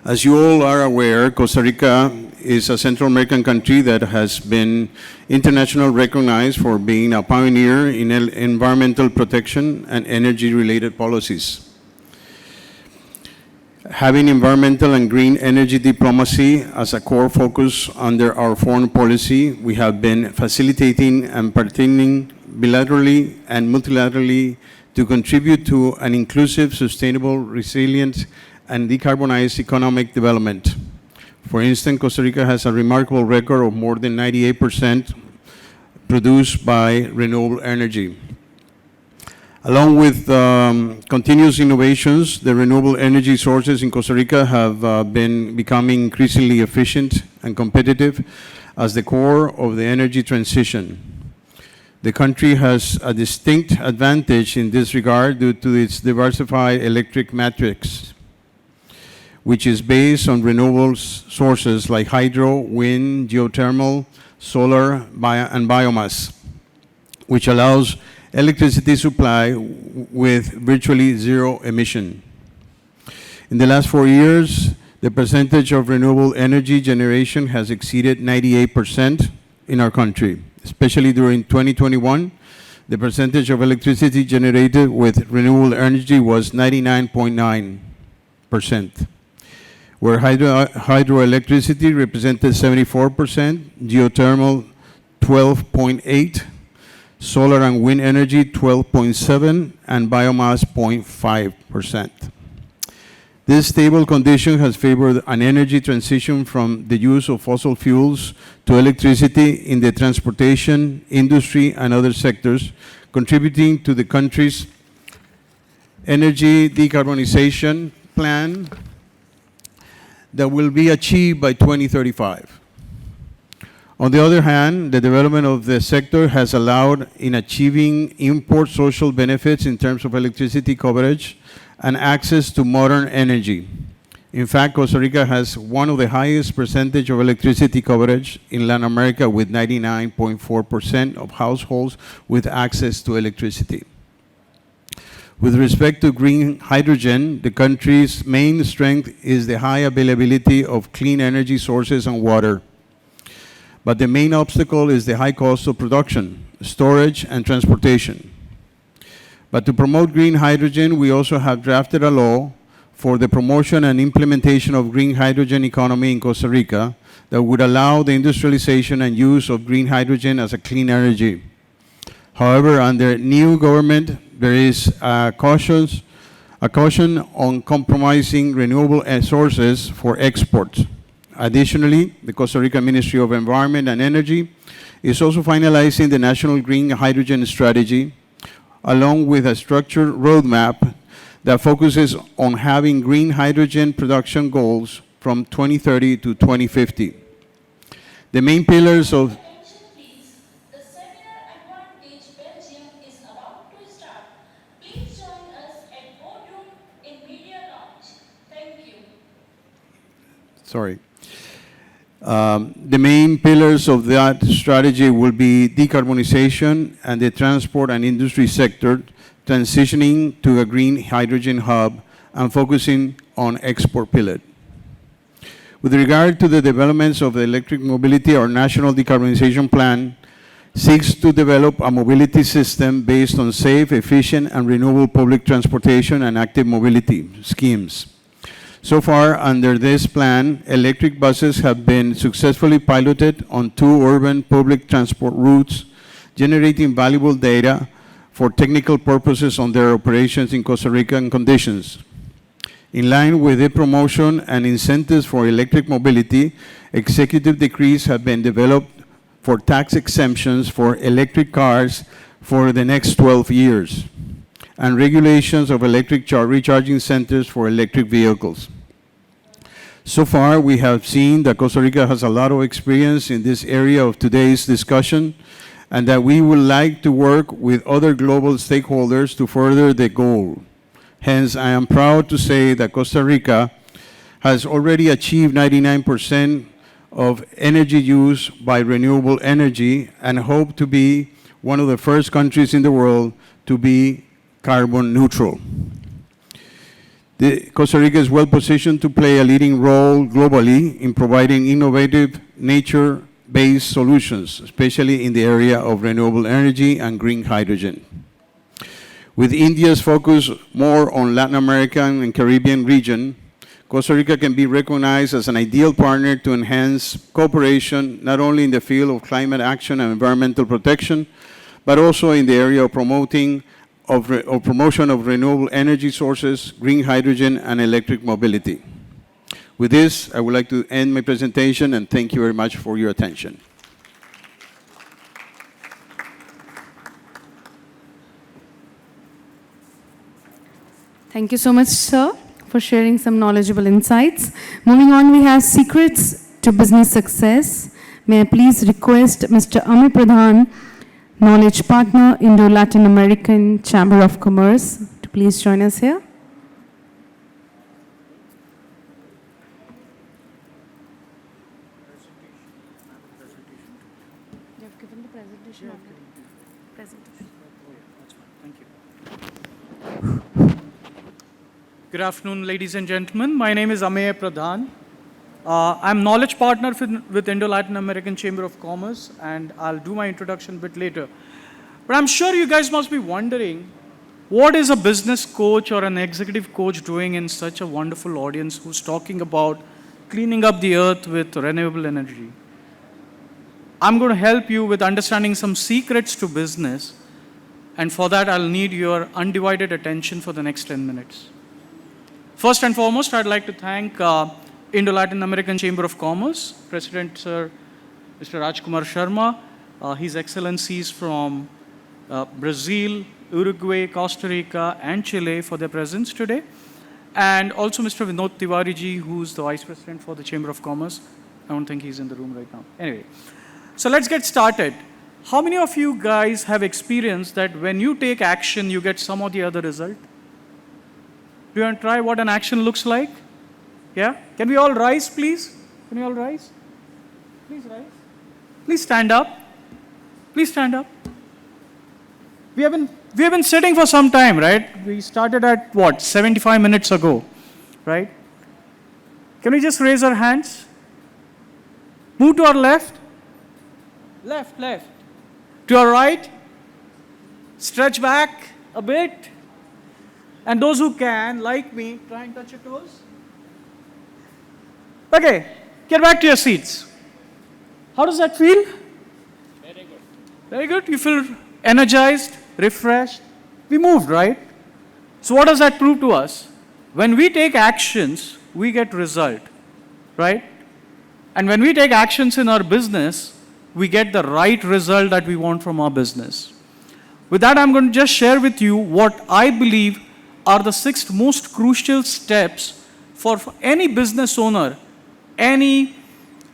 As you all are aware, Costa Rica is a Central American country that has been internationally recognized for being a pioneer in environmental protection and energy-related policies. Having environmental and green energy diplomacy as a core focus under our foreign policy, we have been facilitating and partnering bilaterally and multilaterally to contribute to an inclusive, sustainable, resilient, and decarbonized economic development. For instance, Costa Rica has a remarkable record of more than 98% produced by renewable energy. Along with continuous innovations, the renewable energy sources in Costa Rica have been becoming increasingly efficient and competitive as the core of the energy transition. The country has a distinct advantage in this regard due to its diversified electric matrix, which is based on renewable sources like hydro, wind, geothermal, solar, and biomass, which allows electricity supply with virtually zero emission. In the last 4 years, the percentage of renewable energy generation has exceeded 98% in our country. Especially during 2021, the percentage of electricity generated with renewable energy was 99.9%, where hydroelectricity represented 74%, geothermal 12.8%, solar and wind energy 12.7%, and biomass 0.5%. This stable condition has favored an energy transition from the use of fossil fuels to electricity in the transportation, industry, and other sectors, contributing to the country's energy decarbonization plan that will be achieved by 2035. On the other hand, the development of the sector has allowed in achieving import social benefits in terms of electricity coverage and access to modern energy. In fact, Costa Rica has one of the highest percentage of electricity coverage in Latin America, with 99.4% of households with access to electricity. With respect to green hydrogen, the country's main strength is the high availability of clean energy sources and water. But the main obstacle is the high cost of production, storage, and transportation. But to promote green hydrogen, we also have drafted a law for the promotion and implementation of green hydrogen economy in Costa Rica that would allow the industrialization and use of green hydrogen as a clean energy. However, under new government, there is a caution on compromising renewable sources for exports. Additionally, the Costa Rica Ministry of Environment and Energy is also finalizing the National Green Hydrogen Strategy, along with a structured roadmap that focuses on having green hydrogen production goals from 2030 to 2050. The main pillars of Attention please. The seminar Advantage Belgium is about to start. Please join us at Boardroom in Media Lounge. Thank you. The main pillars of that strategy will be decarbonization and the transport and industry sector, transitioning to a green hydrogen hub, and focusing on export pillar. With regard to the developments of the electric mobility, our national decarbonization plan seeks to develop a mobility system based on safe, efficient, and renewable public transportation and active mobility schemes. So far, under this plan, electric buses have been successfully piloted on 2 urban public transport routes, generating valuable data for technical purposes on their operations in Costa Rican conditions. In line with the promotion and incentives for electric mobility, executive decrees have been developed for tax exemptions for electric cars for the next 12 years, and regulations of electric recharging centers for electric vehicles. So far, we have seen that Costa Rica has a lot of experience in this area of today's discussion, and that we would like to work with other global stakeholders to further the goal. Hence, I am proud to say that Costa Rica has already achieved 99% of energy use by renewable energy, and hope to be one of the first countries in the world to be carbon neutral. Costa Rica is well positioned to play a leading role globally in providing innovative nature-based solutions, especially in the area of renewable energy and green hydrogen. With India's focus more on Latin American and Caribbean region, Costa Rica can be recognized as an ideal partner to enhance cooperation not only in the field of climate action and environmental protection, but also in the area of promotion of renewable energy sources, green hydrogen, and electric mobility. With this, I would like to end my presentation, and thank you very much for your attention. Thank you so much, sir, for sharing some knowledgeable insights. Moving on, we have secrets to business success. May I please request Mr. Amit Pradhan, Knowledge Partner, Indo-Latin American Chamber of Commerce, to please join us here. You have given the presentation. Good afternoon, ladies and gentlemen. My name is Ameya Pradhan. I'm knowledge partner with Indo-Latin American Chamber of Commerce, and I'll do my introduction a bit later. But I'm sure you guys must be wondering, what is a business coach or an executive coach doing in such a wonderful audience who's talking about cleaning up the earth with renewable energy? I'm going to help you with understanding some secrets to business, and for that I'll need your undivided attention for the next 10 minutes. First and foremost, I'd like to thank Indo-Latin American Chamber of Commerce, President Sir Mr. Rajkumar Sharma, His Excellencies from Brazil, Uruguay, Costa Rica, and Chile for their presence today, and also Mr. Vinod Tiwari ji, who's the Vice President for the Chamber of Commerce. I don't think he's in the room right now. Anyway, So let's get started. How many of you guys have experienced that when you take action, you get some or the other result? Do you want to try what an action looks like? Yeah? Can we all rise, please? Can we all rise? Please rise. Please stand up. Please stand up. We have been sitting for some time, right? We started at what, 75 minutes ago, right? Can we just raise our hands? Move to our left. Left, left. To our right. Stretch back a bit. And those who can, like me, try and touch your toes. Okay, get back to your seats. How does that feel? Very good. Very good. You feel energized, refreshed. We moved, right? So what does that prove to us? When we take actions, we get result, right? And when we take actions in our business, we get the right result that we want from our business. With that, I'm going to just share with you what I believe are the 6 most crucial steps for any business owner, any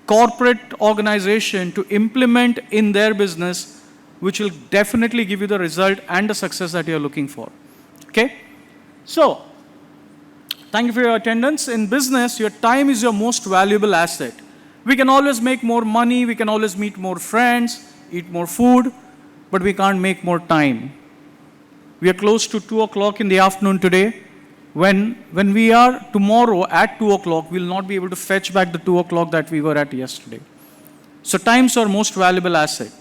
corporate organization to implement in their business, which will definitely give you the result and the success that you're looking for. Okay? So, thank you for your attendance. In business, your time is your most valuable asset. We can always make more money, we can always meet more friends, eat more food, but we can't make more time. We are close to 2 o'clock in the afternoon today. When we are tomorrow at 2 o'clock, we'll not be able to fetch back the 2 o'clock that we were at yesterday. So time's our most valuable asset.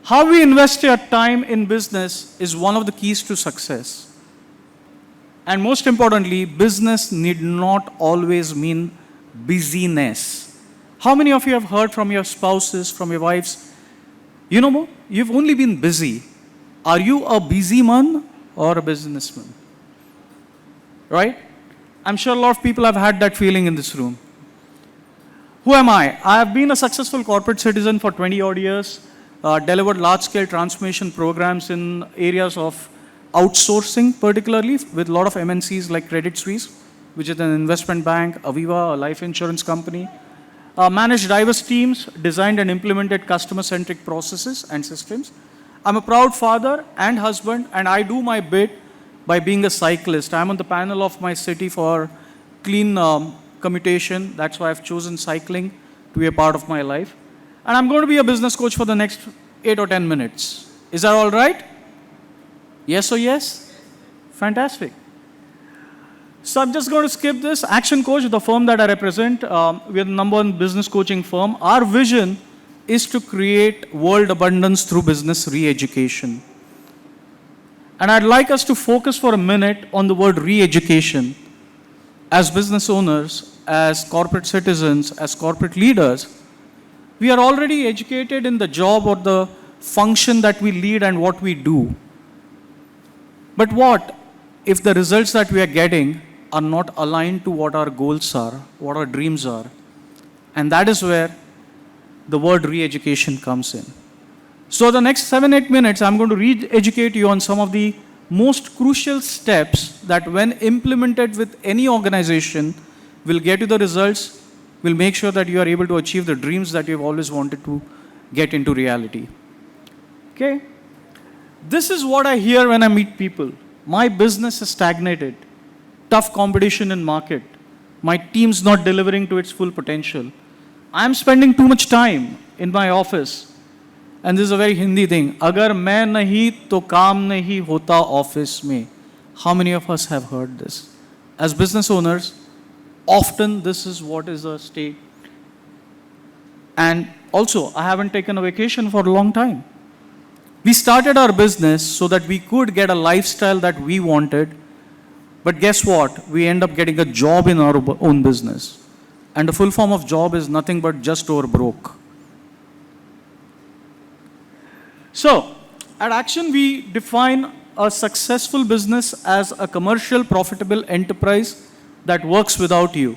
How we invest our time in business is one of the keys to success. And most importantly, business need not always mean busyness. How many of you have heard from your spouses, from your wives, you know, you've only been busy. Are you a busy man or a businessman? Right? I'm sure a lot of people have had that feeling in this room. Who am I? I have been a successful corporate citizen for 20 odd years, delivered large-scale transformation programs in areas of outsourcing, particularly with a lot of MNCs like Credit Suisse, which is an investment bank, Aviva, a life insurance company, managed diverse teams, designed and implemented customer-centric processes and systems. I'm a proud father and husband, and I do my bit by being a cyclist. I'm on the panel of my city for clean commutation. That's why I've chosen cycling to be a part of my life. And I'm going to be a business coach for the next 8 or 10 minutes. Is that all right? Yes or yes? Fantastic. So I'm just going to skip this. Action Coach, the firm that I represent, we are the #1 business coaching firm. Our vision is to create world abundance through business re-education. And I'd like us to focus for a minute on the word re-education. As business owners, as corporate citizens, as corporate leaders, we are already educated in the job or the function that we lead and what we do. But what if the results that we are getting are not aligned to what our goals are, what our dreams are? And that is where the word re-education comes in. So the next 7-8 minutes, I'm going to re-educate you on some of the most crucial steps that when implemented with any organization will get you the results, will make sure that you are able to achieve the dreams that you've always wanted to get into reality. Okay? This is what I hear when I meet people. My business is stagnated. Tough competition in market. My team's not delivering to its full potential. I'm spending too much time in my office. And this is a very Hindi thing. Agar main nahi to kaam nahi hota office mein. How many of us have heard this? As business owners, often this is what is the state. And also, I haven't taken a vacation for a long time. We started our business so that we could get a lifestyle that we wanted. But guess what? We end up getting a job in our own business. And the full form of job is nothing but just or broke. So, at Action, we define a successful business as a commercial, profitable enterprise that works without you.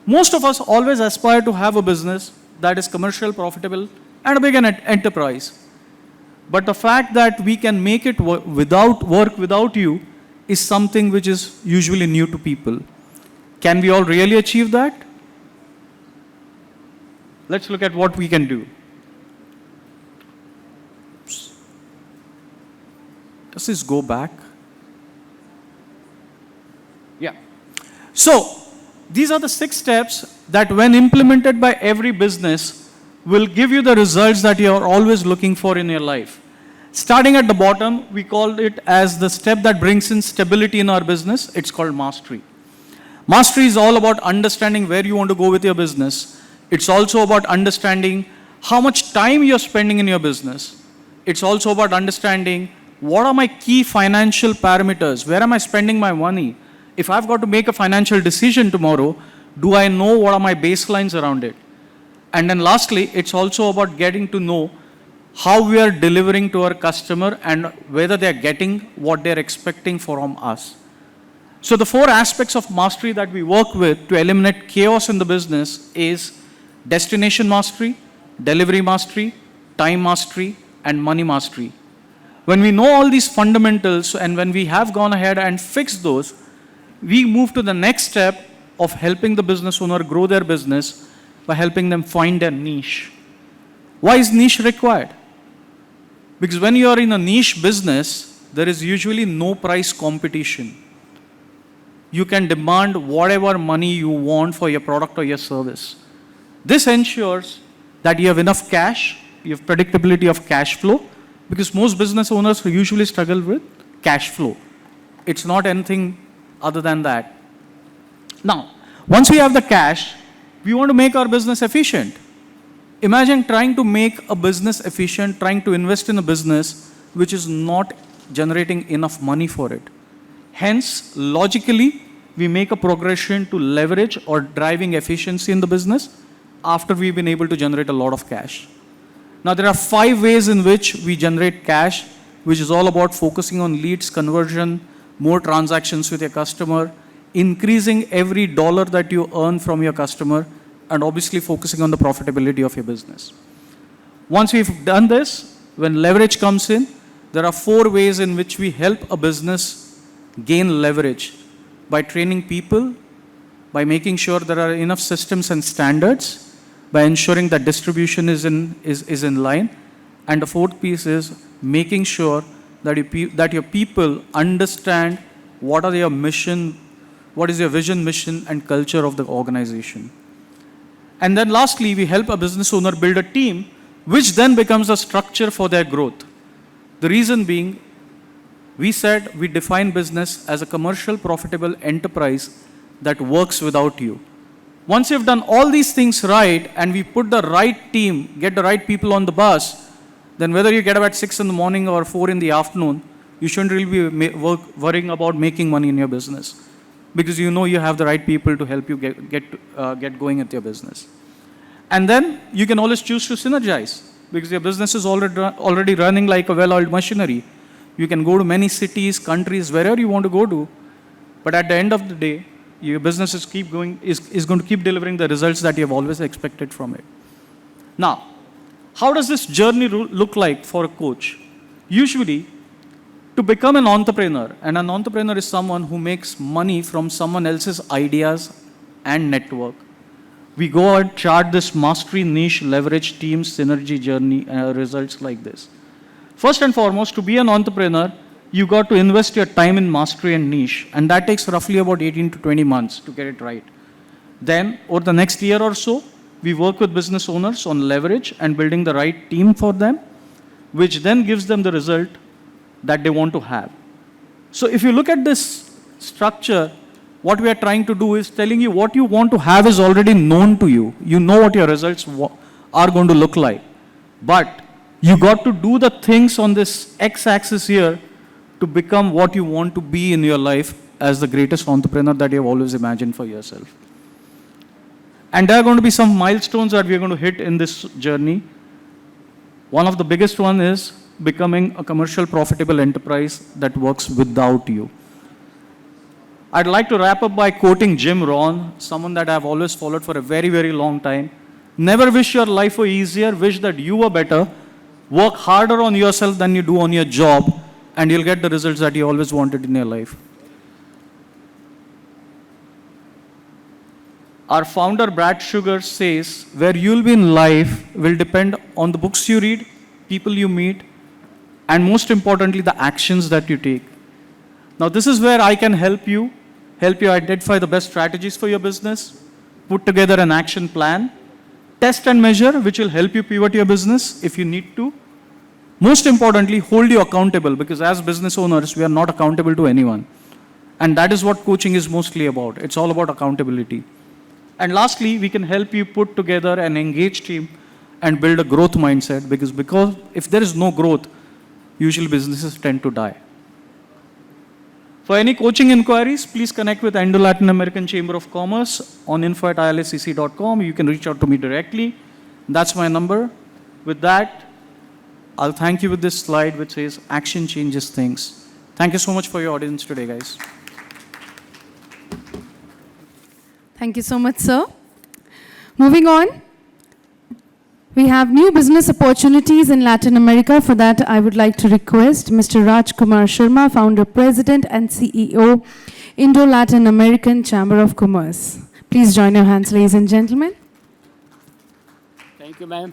Most of us always aspire to have a business that is commercial, profitable, and a big enterprise. But the fact that we can make it work without you is something which is usually new to people. Can we all really achieve that? Let's look at what we can do. Does this go back? Yeah. So, these are the 6 steps that when implemented by every business will give you the results that you are always looking for in your life. Starting at the bottom, we call it as the step that brings in stability in our business. It's called mastery. Mastery is all about understanding where you want to go with your business. It's also about understanding how much time you're spending in your business. It's also about understanding what are my key financial parameters, where am I spending my money. If I've got to make a financial decision tomorrow, do I know what are my baselines around it? And then lastly, it's also about getting to know how we are delivering to our customer and whether they're getting what they're expecting from us. So the 4 aspects of mastery that we work with to eliminate chaos in the business is destination mastery, delivery mastery, time mastery, and money mastery. When we know all these fundamentals and when we have gone ahead and fixed those, we move to the next step of helping the business owner grow their business by helping them find their niche. Why is niche required? Because when you are in a niche business, there is usually no price competition. You can demand whatever money you want for your product or your service. This ensures that you have enough cash, you have predictability of cash flow, because most business owners usually struggle with cash flow. It's not anything other than that. Now, once we have the cash, we want to make our business efficient. Imagine trying to make a business efficient, trying to invest in a business which is not generating enough money for it. Hence, logically, we make a progression to leverage or driving efficiency in the business after we've been able to generate a lot of cash. Now, there are 5 ways in which we generate cash, which is all about focusing on leads, conversion, more transactions with your customer, increasing every dollar that you earn from your customer, and obviously focusing on the profitability of your business. Once we've done this, when leverage comes in, there are 4 ways in which we help a business gain leverage: by training people, by making sure there are enough systems and standards, by ensuring that distribution is in line, and the 4th piece is making sure that your people understand what are your mission, what is your vision, mission, and culture of the organization. And then lastly, we help a business owner build a team, which then becomes a structure for their growth. The reason being, we said we define business as a commercial, profitable enterprise that works without you. Once you've done all these things right, and we put the right team, get the right people on the bus, then whether you get up at 6 in the morning or 4 in the afternoon, you shouldn't really be worrying about making money in your business, because you know you have the right people to help you get going with your business. And then you can always choose to synergize, because your business is already running like a well-oiled machinery. You can go to many cities, countries, wherever you want to go to, but at the end of the day, your business is going to keep delivering the results that you have always expected from it. Now, how does this journey look like for a coach? Usually, to become an entrepreneur, and an entrepreneur is someone who makes money from someone else's ideas and network. We go and chart this mastery, niche, leverage, team, synergy journey results like this. First and foremost, to be an entrepreneur, you got to invest your time in mastery and niche, and that takes roughly about 18 to 20 months to get it right. Then, over the next year or so, we work with business owners on leverage and building the right team for them, which then gives them the result that they want to have. So if you look at this structure, what we are trying to do is telling you what you want to have is already known to you. You know what your results are going to look like. But you got to do the things on this x-axis here to become what you want to be in your life as the greatest entrepreneur that you have always imagined for yourself. And there are going to be some milestones that we are going to hit in this journey. One of the biggest one is becoming a commercial profitable enterprise that works without you. I'd like to wrap up by quoting Jim Rohn, someone that I've always followed for a very, very long time. Never wish your life were easier, wish that you were better. Work harder on yourself than you do on your job, and you'll get the results that you always wanted in your life. Our founder, Brad Sugar, says, where you'll be in life will depend on the books you read, people you meet, and most importantly, the actions that you take. Now, this is where I can help you identify the best strategies for your business, put together an action plan, test and measure, which will help you pivot your business if you need to. Most importantly, hold you accountable, because as business owners, we are not accountable to anyone. And that is what coaching is mostly about. It's all about accountability. And lastly, we can help you put together an engaged team and build a growth mindset, because if there is no growth, usually businesses tend to die. For any coaching inquiries, please connect with Indo-Latin American Chamber of Commerce on info@ilscc.com. You can reach out to me directly. That's my number. With that, I'll thank you with this slide which says, action changes things. Thank you so much for your audience today, guys. Thank you so much, sir. Moving on, we have new business opportunities in Latin America. For that, I would like to request Mr. Raj Kumar Sharma, Founder, President, and CEO, Indo-Latin American Chamber of Commerce. Please join your hands, ladies and gentlemen. Thank you, ma'am.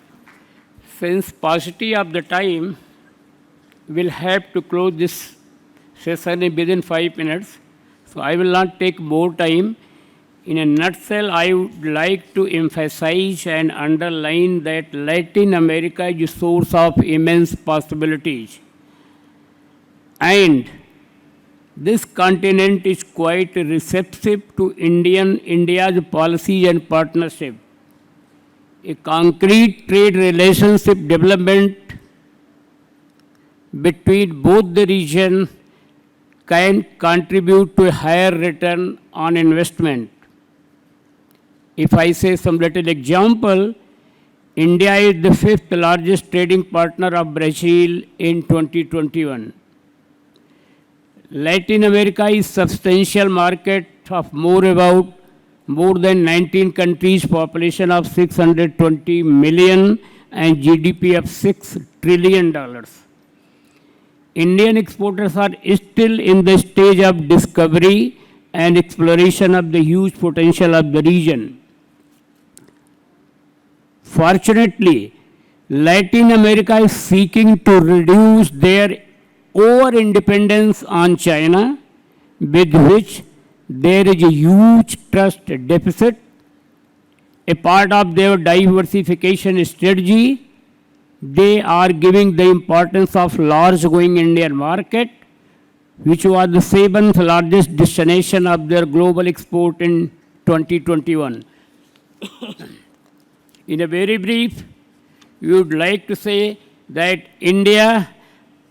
Since paucity of the time, we'll have to close this session within 5 minutes. So I will not take more time. In a nutshell, I would like to emphasize and underline that Latin America is a source of immense possibilities. And this continent is quite receptive to India's policies and partnership. A concrete trade relationship development between both the region can contribute to a higher return on investment. If I say some little example, India is the 5th largest trading partner of Brazil in 2021. Latin America is substantial market of more than 19 countries, population of 620 million and GDP of $6 trillion. Indian exporters are still in the stage of discovery and exploration of the huge potential of the region. Fortunately, Latin America is seeking to reduce their over-independence on China, with which there is a huge trust deficit. A part of their diversification strategy, they are giving the importance of large-growing Indian market, which was the 7th largest destination of their global export in 2021. In a very brief, we would like to say that India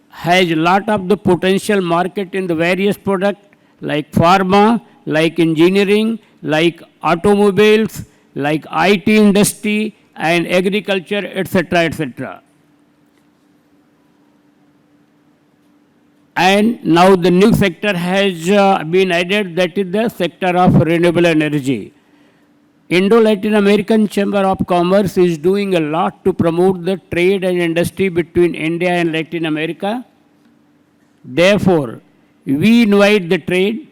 has a lot of the potential market in the various products like pharma, like engineering, like automobiles, like IT industry and agriculture, etc., etc. And now the new sector has been added, that is the sector of renewable energy. Indo-Latin American Chamber of Commerce is doing a lot to promote the trade and industry between India and Latin America. Therefore, we invite the trade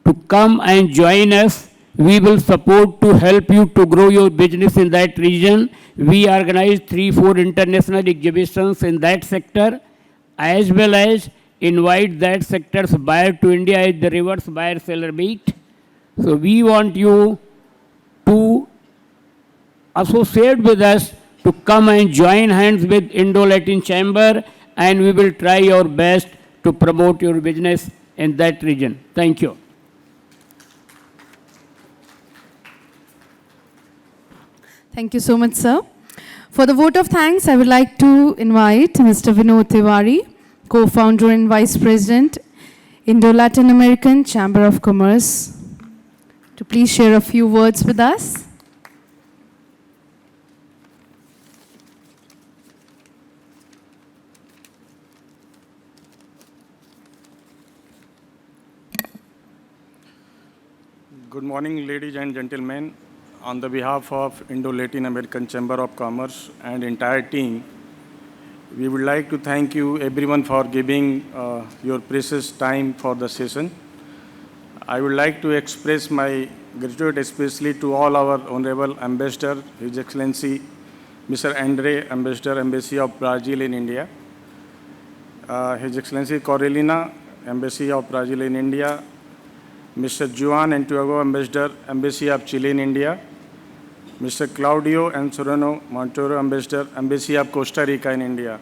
to come and join us. We will support to help you to grow your business in that region. We organize 3-4 international exhibitions in that sector, as well as invite that sector's buyer to India as the reverse buyer-seller meet. So we want you to associate with us, to come and join hands with Indo-Latin Chamber, and we will try our best to promote your business in that region. Thank you. Thank you so much, sir. For the vote of thanks, I would like to invite Mr. Vinod Tiwari, co-founder and vice president, Indo-Latin American Chamber of Commerce, to please share a few words with us. Good morning, ladies and gentlemen. On the behalf of Indo-Latin American Chamber of Commerce and entire team, we would like to thank you everyone for giving your precious time for the session. I would like to express my gratitude especially to all our Honorable Ambassador, His Excellency Mr. Andre, Ambassador, Embassy of Brazil in India, His Excellency Corelina, Embassy of Brazil in India, Mr. Juan Antuago, Ambassador, Embassy of Chile in India, Mr. Claudio Anzoreno Montero, Ambassador, Embassy of Costa Rica in India,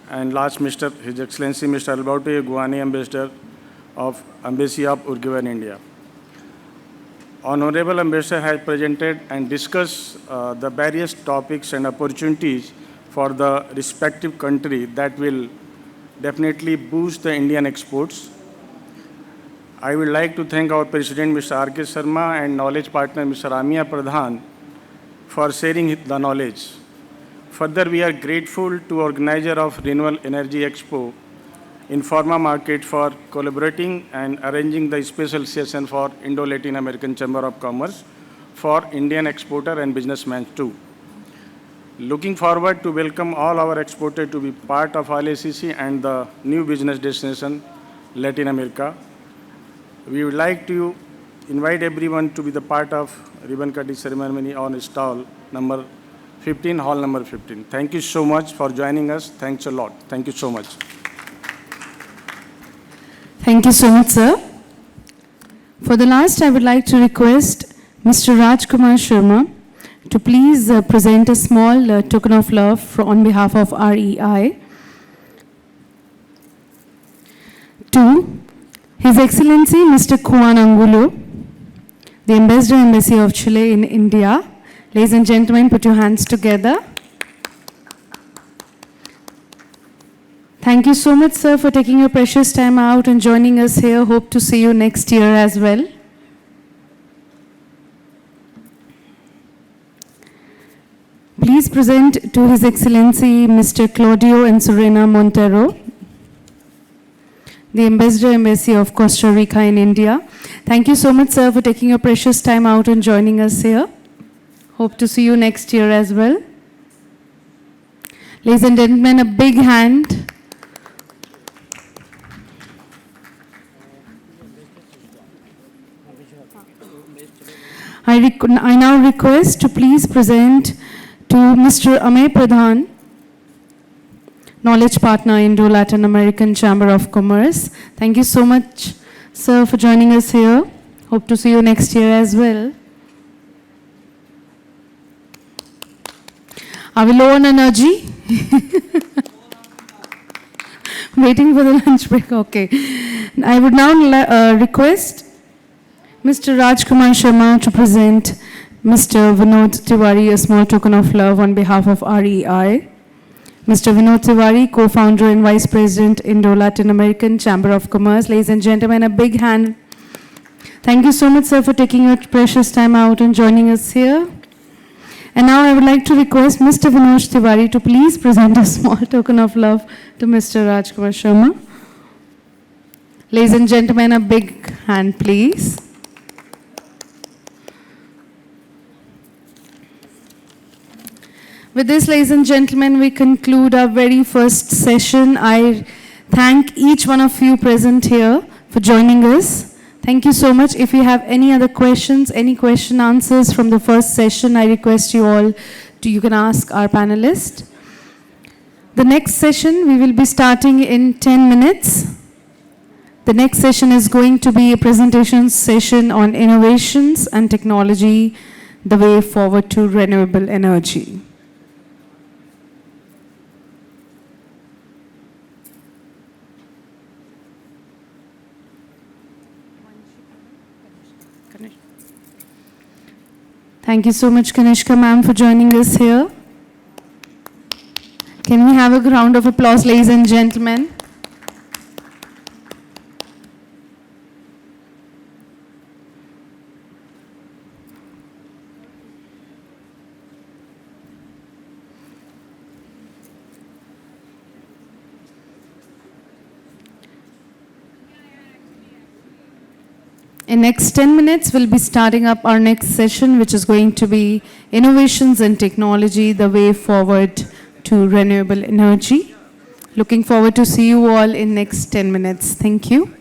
and last, His Excellency Mr. Alberto Iguani, Ambassador of Embassy of Uruguay in India. Honorable Ambassador has presented and discussed the various topics and opportunities for the respective country that will definitely boost the Indian exports. I would like to thank our President, Mr. R.K. Sharma, and knowledge partner, Mr. Amia Pradhan, for sharing the knowledge. Further, we are grateful to organizer of Renewable Energy Expo in Pharma Market for collaborating and arranging the special session for Indo-Latin American Chamber of Commerce for Indian exporter and businessmen too. Looking forward to welcome all our exporters to be part of ILACC and the new business destination, Latin America. We would like to invite everyone to be the part of ribbon cutting ceremony on stall number 15, hall number 15. Thank you so much for joining us. Thanks a lot. Thank you so much. Thank you so much, sir. For the last, I would like to request Mr. Rajkumar Sharma to please present a small token of love on behalf of REI. To His Excellency Mr. Juan Angulo, the Ambassador, Embassy of Chile in India. Ladies and gentlemen, put your hands together. Thank you so much, sir, for taking your precious time out and joining us here. Hope to see you next year as well. Please present to His Excellency Mr. Claudio Anzoreno Montero, the Ambassador, Embassy of Costa Rica in India. Thank you so much, sir, for taking your precious time out and joining us here. Hope to see you next year as well. Ladies and gentlemen, a big hand. I now request to please present to Mr. Amey Pradhan, Knowledge Partner, Indo-Latin American Chamber of Commerce. Thank you so much, sir, for joining us here. Hope to see you next year as well. Are we low on energy? Waiting for the lunch break, okay. I would now request Mr. Rajkumar Sharma to present Mr. Vinod Tiwari a small token of love on behalf of REI. Mr. Vinod Tiwari, co-founder and vice president, Indo-Latin American Chamber of Commerce. Ladies and gentlemen, a big hand. Thank you so much, sir, for taking your precious time out and joining us here. And now I would like to request Mr. Vinod Tiwari to please present a small token of love to Mr. Rajkumar Sharma. Ladies and gentlemen, a big hand, please. With this, ladies and gentlemen, we conclude our very first session. I thank each one of you present here for joining us. Thank you so much. If you have any other questions, any question answers from the first session, I request you all you can ask our panelists. The next session, we will be starting in 10 minutes. The next session is going to be a presentation session on innovations and technology, the way forward to renewable energy. Thank you so much, Kanishka ma'am, for joining us here. Can we have a round of applause, ladies and gentlemen? In next 10 minutes, we'll be starting up our next session, which is going to be Innovations and Technology, the way forward to renewable energy. Looking forward to see you all in next 10 minutes. Thank you.